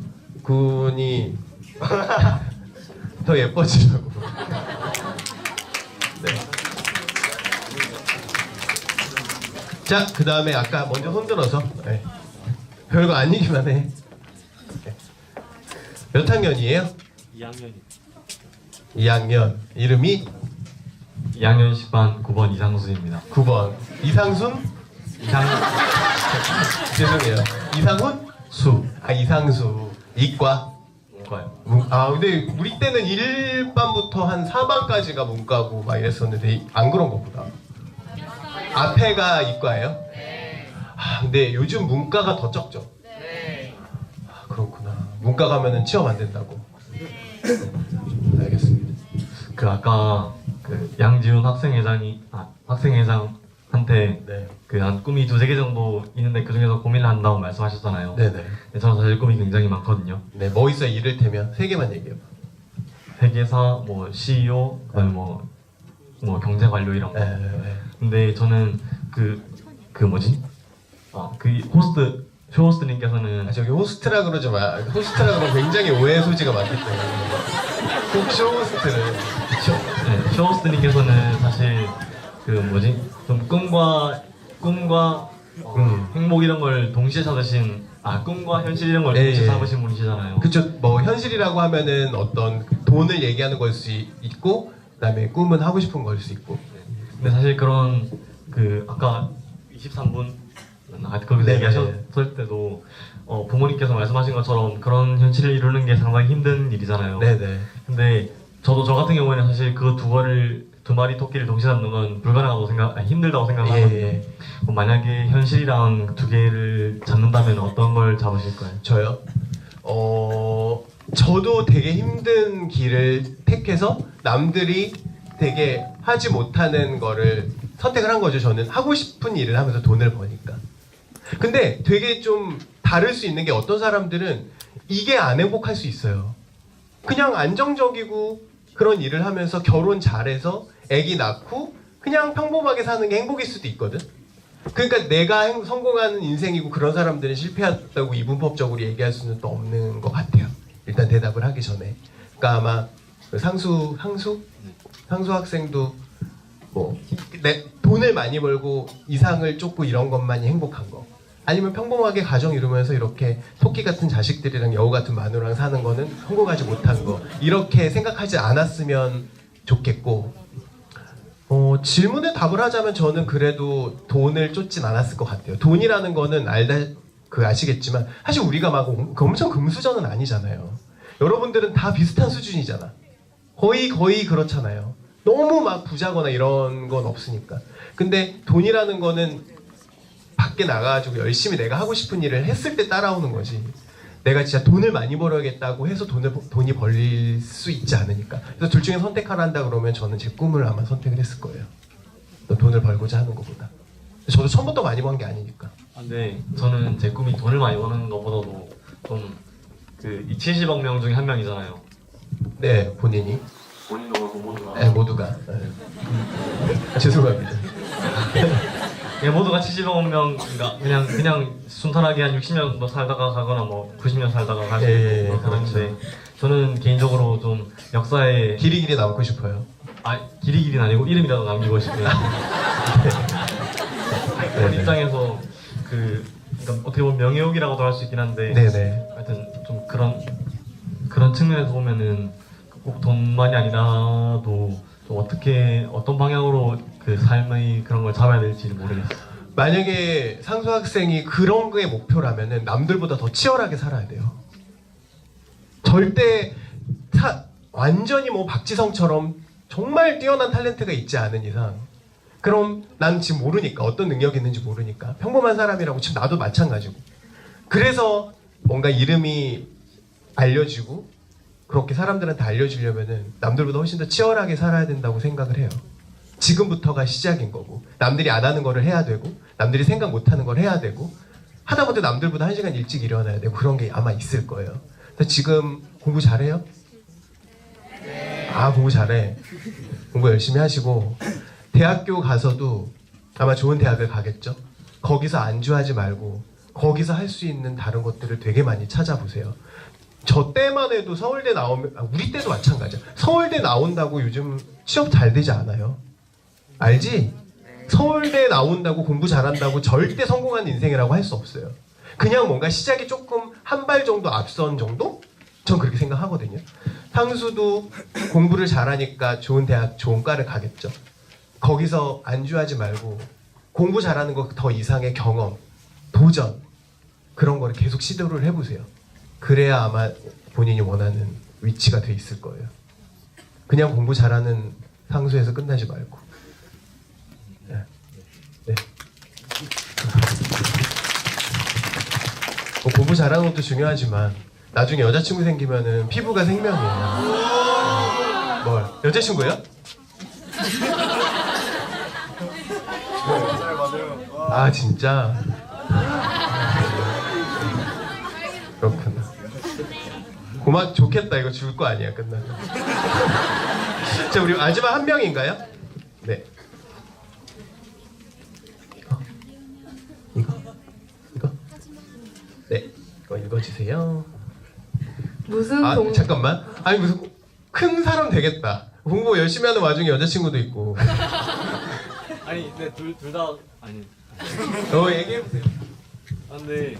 군이 더 예뻐지라고. 네. 자, 그 다음에 아까 먼저 손들어서. 네. 별거 아니기만 해. 네. 몇 학년이에요? 2학년이. 2학년. 이름이? 2학년 10반 9번 이상수입니다. 9번. 이상순? 죄송해요. 이상훈? 수. 아, 이상수. 이과? 문과요. 근데 우리 때는 1반부터 한 4반까지가 문과고 막 이랬었는데 안 그런 거보다. 앞에가 이과예요? 근데 요즘 문과가 더 적죠? 그렇구나. 문과 가면은 취업 안 된다고. 알겠습니다. 그 아까 그 양지훈 학생회장한테 네. 그 한 꿈이 2-3개 정도 있는데 그 중에서 고민을 한다고 말씀하셨잖아요. 네네. 네, 저는 사실 꿈이 굉장히 많거든요. 네, 뭐 있어요? 이를테면 3개만 얘기해봐. 회계사, 뭐 CEO, 그다음에 뭐 경제 관료 이런 거. 네. 근데 저는 그 뭐지? 쇼호스트님께서는 저기 호스트라 그러지 마. 호스트라 그러면 굉장히 오해 소지가 많기 때문에. 꼭 쇼호스트를. 쇼호스트님께서는 사실 그 뭐지? 좀 꿈과 행복 이런 걸 동시에 찾으신 꿈과 현실 이런 걸 동시에 잡으신 분이시잖아요. 그쵸. 뭐 현실이라고 하면은 어떤 돈을 얘기하는 걸 수 있고, 그다음에 꿈은 하고 싶은 걸 수 있고. 근데 사실 그런 그 아까 23분 거기서 얘기하셨을 때도 부모님께서 말씀하신 것처럼 그런 현실을 이루는 게 상당히 힘든 일이잖아요. 네네. 근데 저 같은 경우에는 사실 그 두 마리 토끼를 동시에 잡는 건 불가능하다고 힘들다고 생각하거든요. 만약에 현실이랑 두 개를 잡는다면 어떤 걸 잡으실 거예요? 저요? 저도 되게 힘든 길을 택해서 남들이 되게 하지 못하는 거를 선택을 한 거죠. 저는 하고 싶은 일을 하면서 돈을 버니까. 근데 되게 좀 다를 수 있는 게 어떤 사람들은 이게 안 행복할 수 있어요. 그냥 안정적이고 그런 일을 하면서 결혼 잘해서 아기 낳고 그냥 평범하게 사는 게 행복일 수도 있거든. 그러니까 내가 성공하는 인생이고 그런 사람들은 실패했다고 이분법적으로 얘기할 수는 또 없는 것 같아요. 일단 대답을 하기 전에. 그러니까 아마 상수 학생도 뭐 돈을 많이 벌고 이상을 쫓고 이런 것만이 행복한 거. 아니면 평범하게 가정 이루면서 이렇게 토끼 같은 자식들이랑 여우 같은 마누라랑 사는 거는 성공하지 못한 거, 이렇게 생각하지 않았으면 좋겠고, 질문에 답을 하자면 저는 그래도 돈을 쫓진 않았을 것 같아요. 돈이라는 거는 아시겠지만 사실 우리가 막 엄청 금수저는 아니잖아요. 여러분들은 다 비슷한 수준이잖아. 거의 그렇잖아요. 너무 막 부자거나 이런 건 없으니까. 근데 돈이라는 거는 밖에 나가가지고 열심히 내가 하고 싶은 일을 했을 때 따라오는 거지. 내가 진짜 돈을 많이 벌어야겠다고 해서 돈이 벌릴 수 있지 않으니까. 그래서 둘 중에 선택하라 한다 그러면 저는 제 꿈을 아마 선택을 했을 거예요. 돈을 벌고자 하는 것보다. 저도 처음부터 많이 번 게 아니니까. 근데 저는 제 꿈이 돈을 많이 버는 것보다도 좀 이 70억 명 중에 한 명이잖아요. 네, 본인이. 본인도 그렇고 모두가. 네, 모두가. 네. 죄송합니다. 예, 모두가 70억 명, 그냥 순탄하게 한 60년 정도 살다가 가거나 뭐 90년 살다가 갈 수 있고 그런데 저는 개인적으로 좀 역사에 길이 남고 싶어요. 길이는 아니고 이름이라도 남기고 싶어요. 그런 입장에서 그러니까 어떻게 보면 명예욕이라고도 할 수 있긴 한데, 네네. 하여튼 좀 그런 측면에서 보면은 꼭 돈만이 아니라도 좀 어떤 방향으로 그 삶의 그런 걸 잡아야 될지를 모르겠어요. 만약에 상수 학생이 그런 거의 목표라면은 남들보다 더 치열하게 살아야 돼요. 절대 완전히 뭐 박지성처럼 정말 뛰어난 탤런트가 있지 않은 이상, 그럼 난 지금 모르니까, 어떤 능력이 있는지 모르니까 평범한 사람이라고, 지금 나도 마찬가지고. 그래서 뭔가 이름이 알려지고 그렇게 사람들한테 알려지려면은 남들보다 훨씬 더 치열하게 살아야 된다고 생각을 해요. 지금부터가 시작인 거고, 남들이 안 하는 거를 해야 되고, 남들이 생각 못 하는 걸 해야 되고, 하다못해 남들보다 1시간 일찍 일어나야 되고, 그런 게 아마 있을 거예요. 그래서 지금 공부 잘해요? 공부 잘해. 공부 열심히 하시고, 대학교 가서도 아마 좋은 대학을 가겠죠? 거기서 안주하지 말고 거기서 할 수 있는 다른 것들을 되게 많이 찾아보세요. 저 때만 해도 서울대 나오면, 우리 때도 마찬가지야. 서울대 나온다고 요즘 취업 잘 되지 않아요. 알지? 서울대 나온다고 공부 잘한다고 절대 성공한 인생이라고 할 수 없어요. 그냥 뭔가 시작이 조금 한 발 정도 앞선 정도? 전 그렇게 생각하거든요. 상수도 공부를 잘하니까 좋은 대학, 좋은 과를 가겠죠. 거기서 안주하지 말고 공부 잘하는 것 더 이상의 경험, 도전, 그런 거를 계속 시도를 해보세요. 그래야 아마 본인이 원하는 위치가 돼 있을 거예요. 그냥 공부 잘하는 상수에서 끝나지 말고. 네. 공부 잘하는 것도 중요하지만 나중에 여자친구 생기면은 피부가 생명이에요. 뭘? 여자친구예요? 진짜? 그렇구나. 고막 좋겠다. 이거 죽을 거 아니야, 끝나면. 자, 우리 마지막 한 명인가요? 네. 이거? 네, 이거 읽어주세요. 잠깐만. 무슨 큰 사람 되겠다. 공부 열심히 하는 와중에 여자친구도 있고. 근데 둘 다 아니. 얘기해보세요. 근데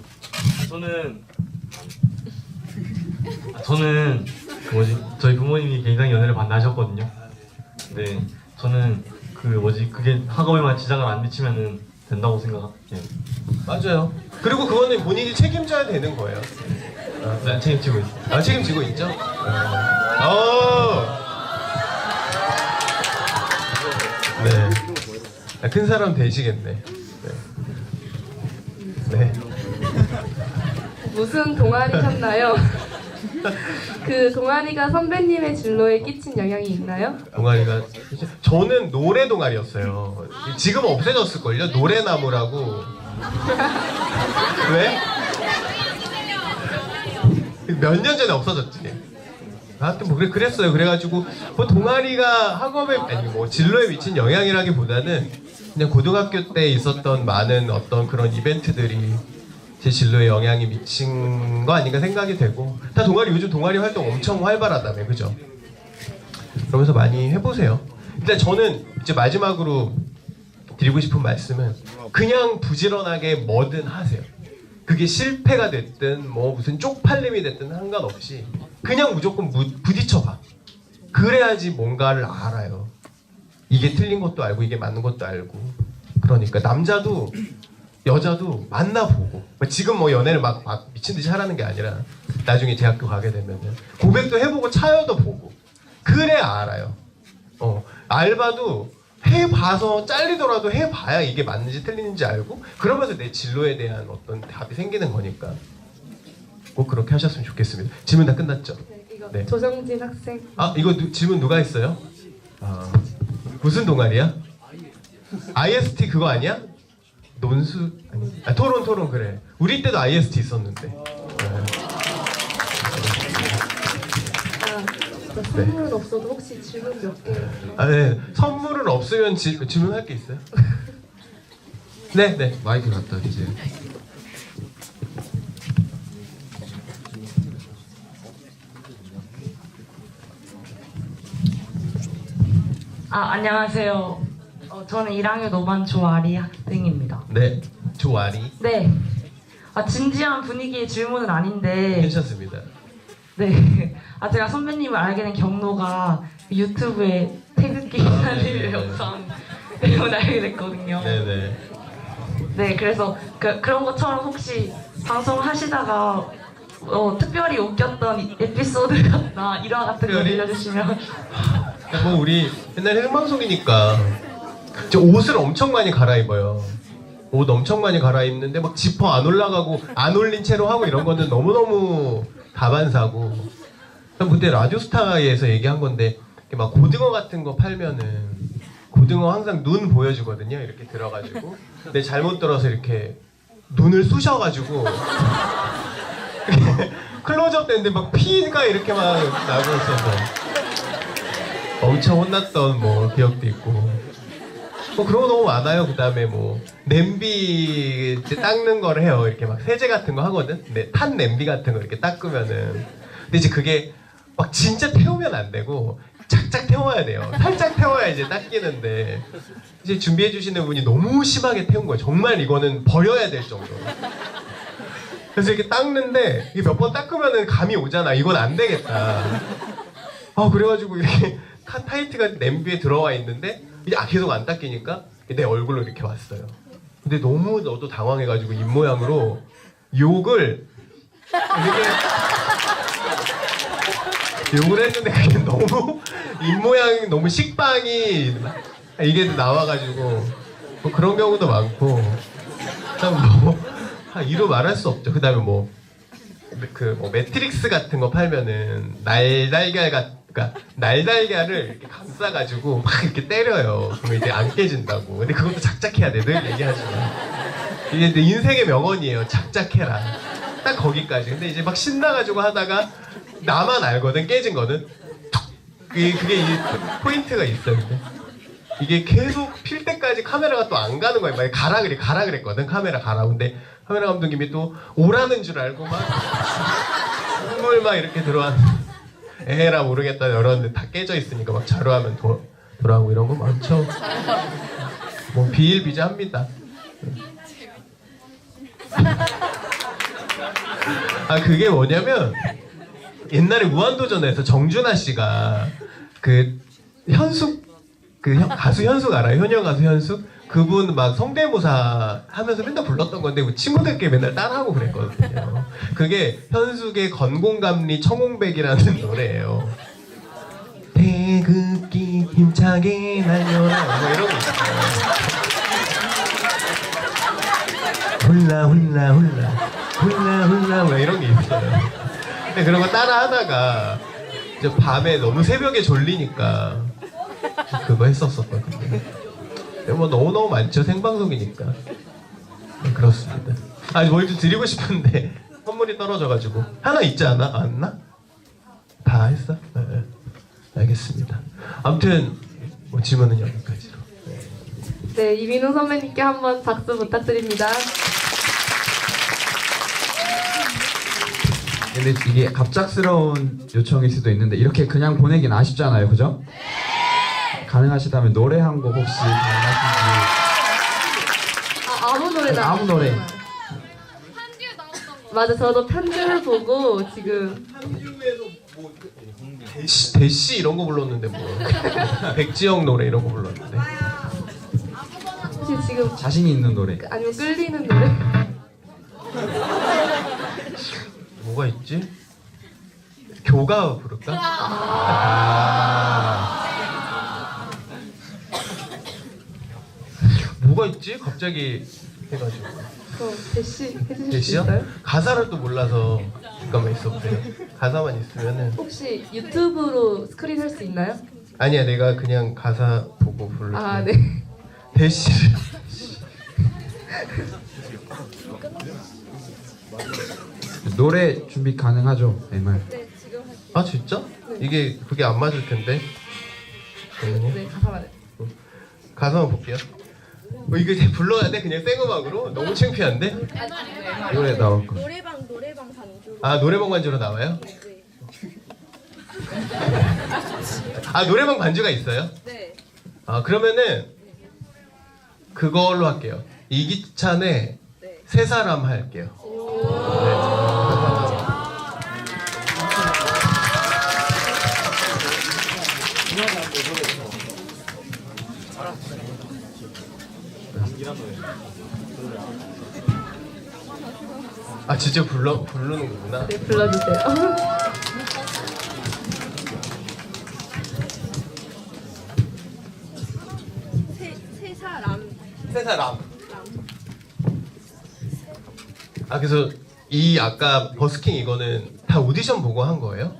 저는 저희 부모님이 굉장히 연애를 반대하셨거든요. 근데 저는 그게 학업에만 지장을 안 미치면은 된다고 생각해요. 맞아요. 그리고 그거는 본인이 책임져야 되는 거예요. 네, 책임지고 있어요. 책임지고 있죠? 네. 큰 사람 되시겠네. 네. 무슨 동아리셨나요? 그 동아리가 선배님의 진로에 끼친 영향이 있나요? 동아리가 저는 노래 동아리였어요. 지금 없어졌을걸요? 노래나무라고. 왜? 몇 년 전에 없어졌지. 하여튼 뭐 그랬어요. 그래가지고 뭐 동아리가 학업에 진로에 미친 영향이라기보다는 그냥 고등학교 때 있었던 많은 어떤 그런 이벤트들이 제 진로에 영향이 미친 거 아닌가 생각이 되고, 다 요즘 동아리 활동 엄청 활발하다며, 그죠? 그러면서 많이 해보세요. 일단 저는 이제 마지막으로 드리고 싶은 말씀은 그냥 부지런하게 뭐든 하세요. 그게 실패가 됐든 뭐 무슨 쪽팔림이 됐든 상관없이 그냥 무조건 부딪혀봐. 그래야지 뭔가를 알아요. 이게 틀린 것도 알고 이게 맞는 것도 알고. 그러니까 남자도 여자도 만나보고, 지금 뭐 연애를 막 미친 듯이 하라는 게 아니라 나중에 대학교 가게 되면은 고백도 해보고 차여도 보고 그래야 알아요. 알바도 해봐서 잘리더라도 해봐야 이게 맞는지 틀리는지 알고 그러면서 내 진로에 대한 어떤 답이 생기는 거니까 꼭 그렇게 하셨으면 좋겠습니다. 질문 다 끝났죠? 네. 조정진 학생. 아, 이거 질문 누가 했어요? 무슨 동아리야? IST 그거 아니야? 논술 아니? 토론 그래. 우리 때도 IST 있었는데. 선물은 없어도 혹시 질문 몇 개? 네. 선물은 없으면 질문할 게 있어요? 네. 마이크 갖다 주세요. 안녕하세요. 저는 1학년 5반 조아리 학생입니다. 네, 조아리. 네. 진지한 분위기의 질문은 아닌데. 괜찮습니다. 네. 제가 선배님을 알게 된 경로가 유튜브에 태극기라는 영상 때문에 알게 됐거든요. 네네. 네, 그래서 그런 것처럼 혹시 방송을 하시다가 특별히 웃겼던 에피소드나 일화 같은 거 들려주시면. 뭐 우리 옛날에 생방송이니까 저 옷을 엄청 많이 갈아입어요. 옷 엄청 많이 갈아입는데 막 지퍼 안 올라가고 안 올린 채로 하고 이런 거는 너무너무 다반사고. 그때 라디오스타에서 얘기한 건데 막 고등어 같은 거 팔면은 고등어 항상 눈 보여주거든요. 이렇게 들어가지고 근데 잘못 들어서 이렇게 눈을 쑤셔가지고 클로즈업 됐는데 막 피가 이렇게 막 나고 있어서 엄청 혼났던 뭐 기억도 있고 뭐 그런 거 너무 많아요. 그 다음에 뭐 냄비 이제 닦는 거를 해요. 이렇게 막 세제 같은 거 하거든. 근데 탄 냄비 같은 거 이렇게 닦으면은 근데 이제 그게 막 진짜 태우면 안 되고 착착 태워야 돼요. 살짝 태워야 이제 닦이는데 이제 준비해 주시는 분이 너무 심하게 태운 거예요. 정말 이거는 버려야 될 정도로. 그래서 이렇게 닦는데 이게 몇 번 닦으면은 감이 오잖아. 이건 안 되겠다. 그래가지고 이렇게 타이트가 냄비에 들어와 있는데 이제 계속 안 닦이니까 내 얼굴로 이렇게 왔어요. 근데 너무 너도 당황해가지고 입모양으로 욕을 했는데 그게 너무 입모양이 너무 식빵이 이게 나와가지고 뭐 그런 경우도 많고 이루 말할 수 없죠. 그 다음에 뭐 매트릭스 같은 거 팔면은 날달걀을 이렇게 감싸가지고 막 이렇게 때려요. 그러면 이제 안 깨진다고. 근데 그것도 작작해야 돼. 늘 얘기하지만 이게 내 인생의 명언이에요. 작작해라. 딱 거기까지. 근데 이제 막 신나가지고 하다가 나만 알거든. 깨진 거는 그게 포인트가 있어요. 근데 이게 계속 필 때까지 카메라가 또 안 가는 거예요. 막 가라 그랬거든. 카메라 가라. 근데 카메라 감독님이 또 오라는 줄 알고 막 선물 막 이렇게 들어왔는데 에라 모르겠다 열었는데 다 깨져 있으니까 막 자료하면 돌아오고 이런 거 많죠. 뭐 비일비재합니다. 그게 뭐냐면 옛날에 무한도전에서 정준하 씨가 가수 현숙 알아요? 현역 가수 현숙? 그분 막 성대모사 하면서 맨날 불렀던 건데 친구들끼리 맨날 따라하고 그랬거든요. 그게 현숙의 건공감리 청홍백이라는 노래예요. 태극기 힘차게 날려라 뭐 이런 거 있어요. 훌라 훌라 훌라 훌라 훌라 뭐 이런 게 있어요. 근데 그런 거 따라하다가 이제 밤에 너무 새벽에 졸리니까 그거 했었거든요. 뭐 너무너무 많죠. 생방송이니까. 네, 그렇습니다. 뭘 좀 드리고 싶은데 선물이 떨어져가지고 하나 있지 않나? 다 했어? 네. 알겠습니다. 아무튼 뭐 질문은 여기까지로. 네, 이민웅 선배님께 한번 박수 부탁드립니다. 근데 이게 갑작스러운 요청일 수도 있는데 이렇게 그냥 보내긴 아쉽잖아요, 그죠? 가능하시다면 노래 한 곡 혹시 가능하신지. 아무 노래나. 아무 노래. 맞아, 저도 편집을 보고 지금 대시 이런 거 불렀는데 뭐 백지영 노래 이런 거 불렀는데. 혹시 지금 자신이 있는 노래. 아니면 끌리는 노래? 뭐가 있지? 교가 부를까? 뭐가 있지? 갑자기 해가지고. 그럼 대시 해주실 수 대시요? 있어요? 가사를 또 몰라서 잠깐만 있어보세요. 가사만 있으면은. 혹시 유튜브로 스크린 할 수 있나요? 아니야, 내가 그냥 가사 보고 부를게. 아, 네. 대시. 노래 준비 가능하죠, MR? 네, 지금 아 진짜? 이게 그게 안 맞을 텐데. 네, 가사만. 가사만 볼게요. 이거 이제 불러야 돼? 그냥 생음악으로? 너무 창피한데? 노래 나올 거. 노래방 반주. 아 노래방 반주로 나와요? 아 노래방 반주가 있어요? 네. 아 그러면은 그걸로 할게요. 이기찬의 세 사람 할게요. 아 진짜 부르는 거구나. 네, 불러주세요. 세 사람. 세 사람. 아 그래서 이 아까 버스킹 이거는 다 오디션 보고 한 거예요?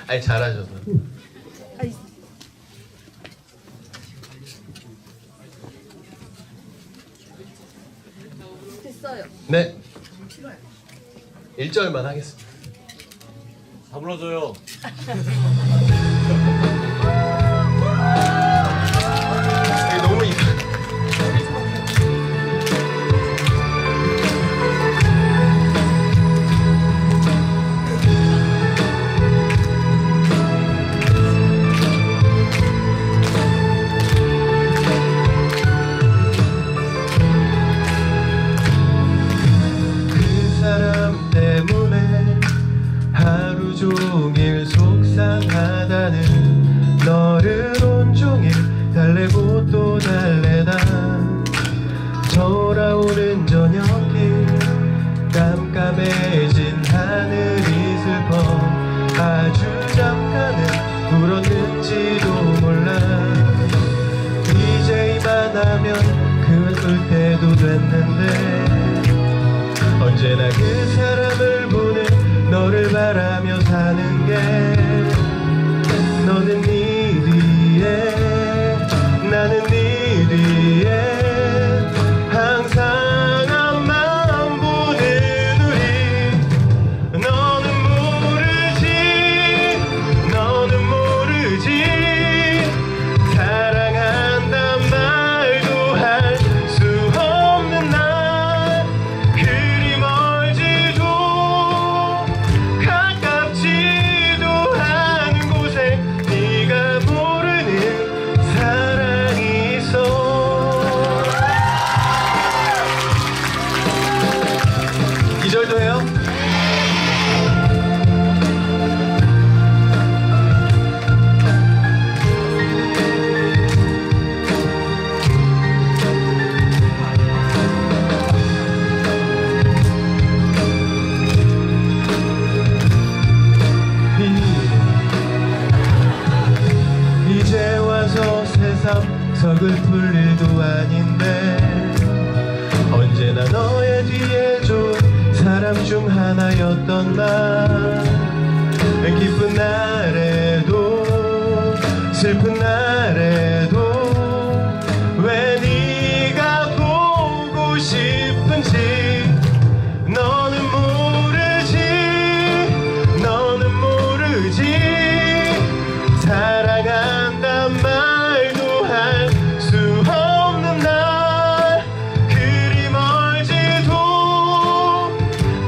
아니 잘하셔서. 됐어요. 네. 1절만 하겠습니다. 다 불러줘요. 이게 너무 이상. 그 사람 때문에 하루 종일 속상하다는 너를 온종일 달래고 또 달래다 돌아오는 저녁길 깜깜해진 하늘이 슬퍼 아주 잠깐은 울었는지도 몰라 이제 이만하면 그을 때도 됐는데 언제나 그 사람을 보는 너를 바라며 사는 게 너는 네 뒤에 나는 네 뒤에 항상 앞만 보는 우리 너는 모르지 사랑한단 말도 할 수 없는 날 그리 멀지도 가깝지도 않은 곳에 네가 모르는 사랑이 있어 이 절도 해요? 이제 와서 새삼 서글플 일도 아닌데 언제나 너의 뒤에 좋은 사람 중 하나였던 나 기쁜 날에도 슬픈 날에도 왜 네가 보고 싶은지 너는 모르지 사랑한단 말도 할 수 없는 날 그리 멀지도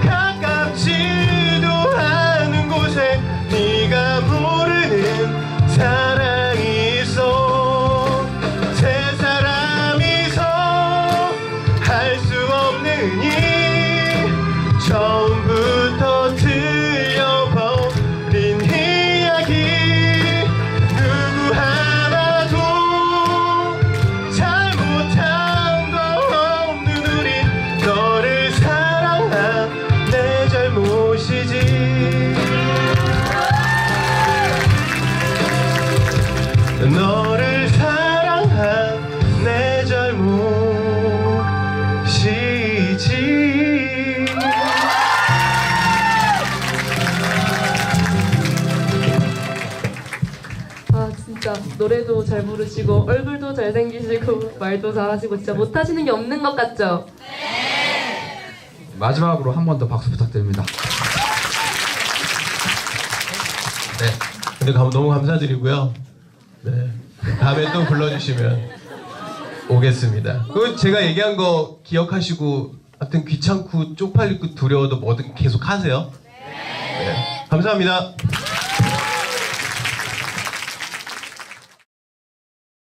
가깝지도 않은 곳에 네가 모르는 사랑이 있어 노래도 잘 부르시고 얼굴도 잘생기시고 말도 잘하시고 진짜 못하시는 게 없는 것 같죠? 마지막으로 한 번 더 박수 부탁드립니다. 네. 근데 너무 감사드리고요. 네. 다음에 또 불러주시면 오겠습니다. 그 제가 얘기한 거 기억하시고 하여튼 귀찮고 쪽팔리고 두려워도 뭐든 계속 하세요. 네. 감사합니다.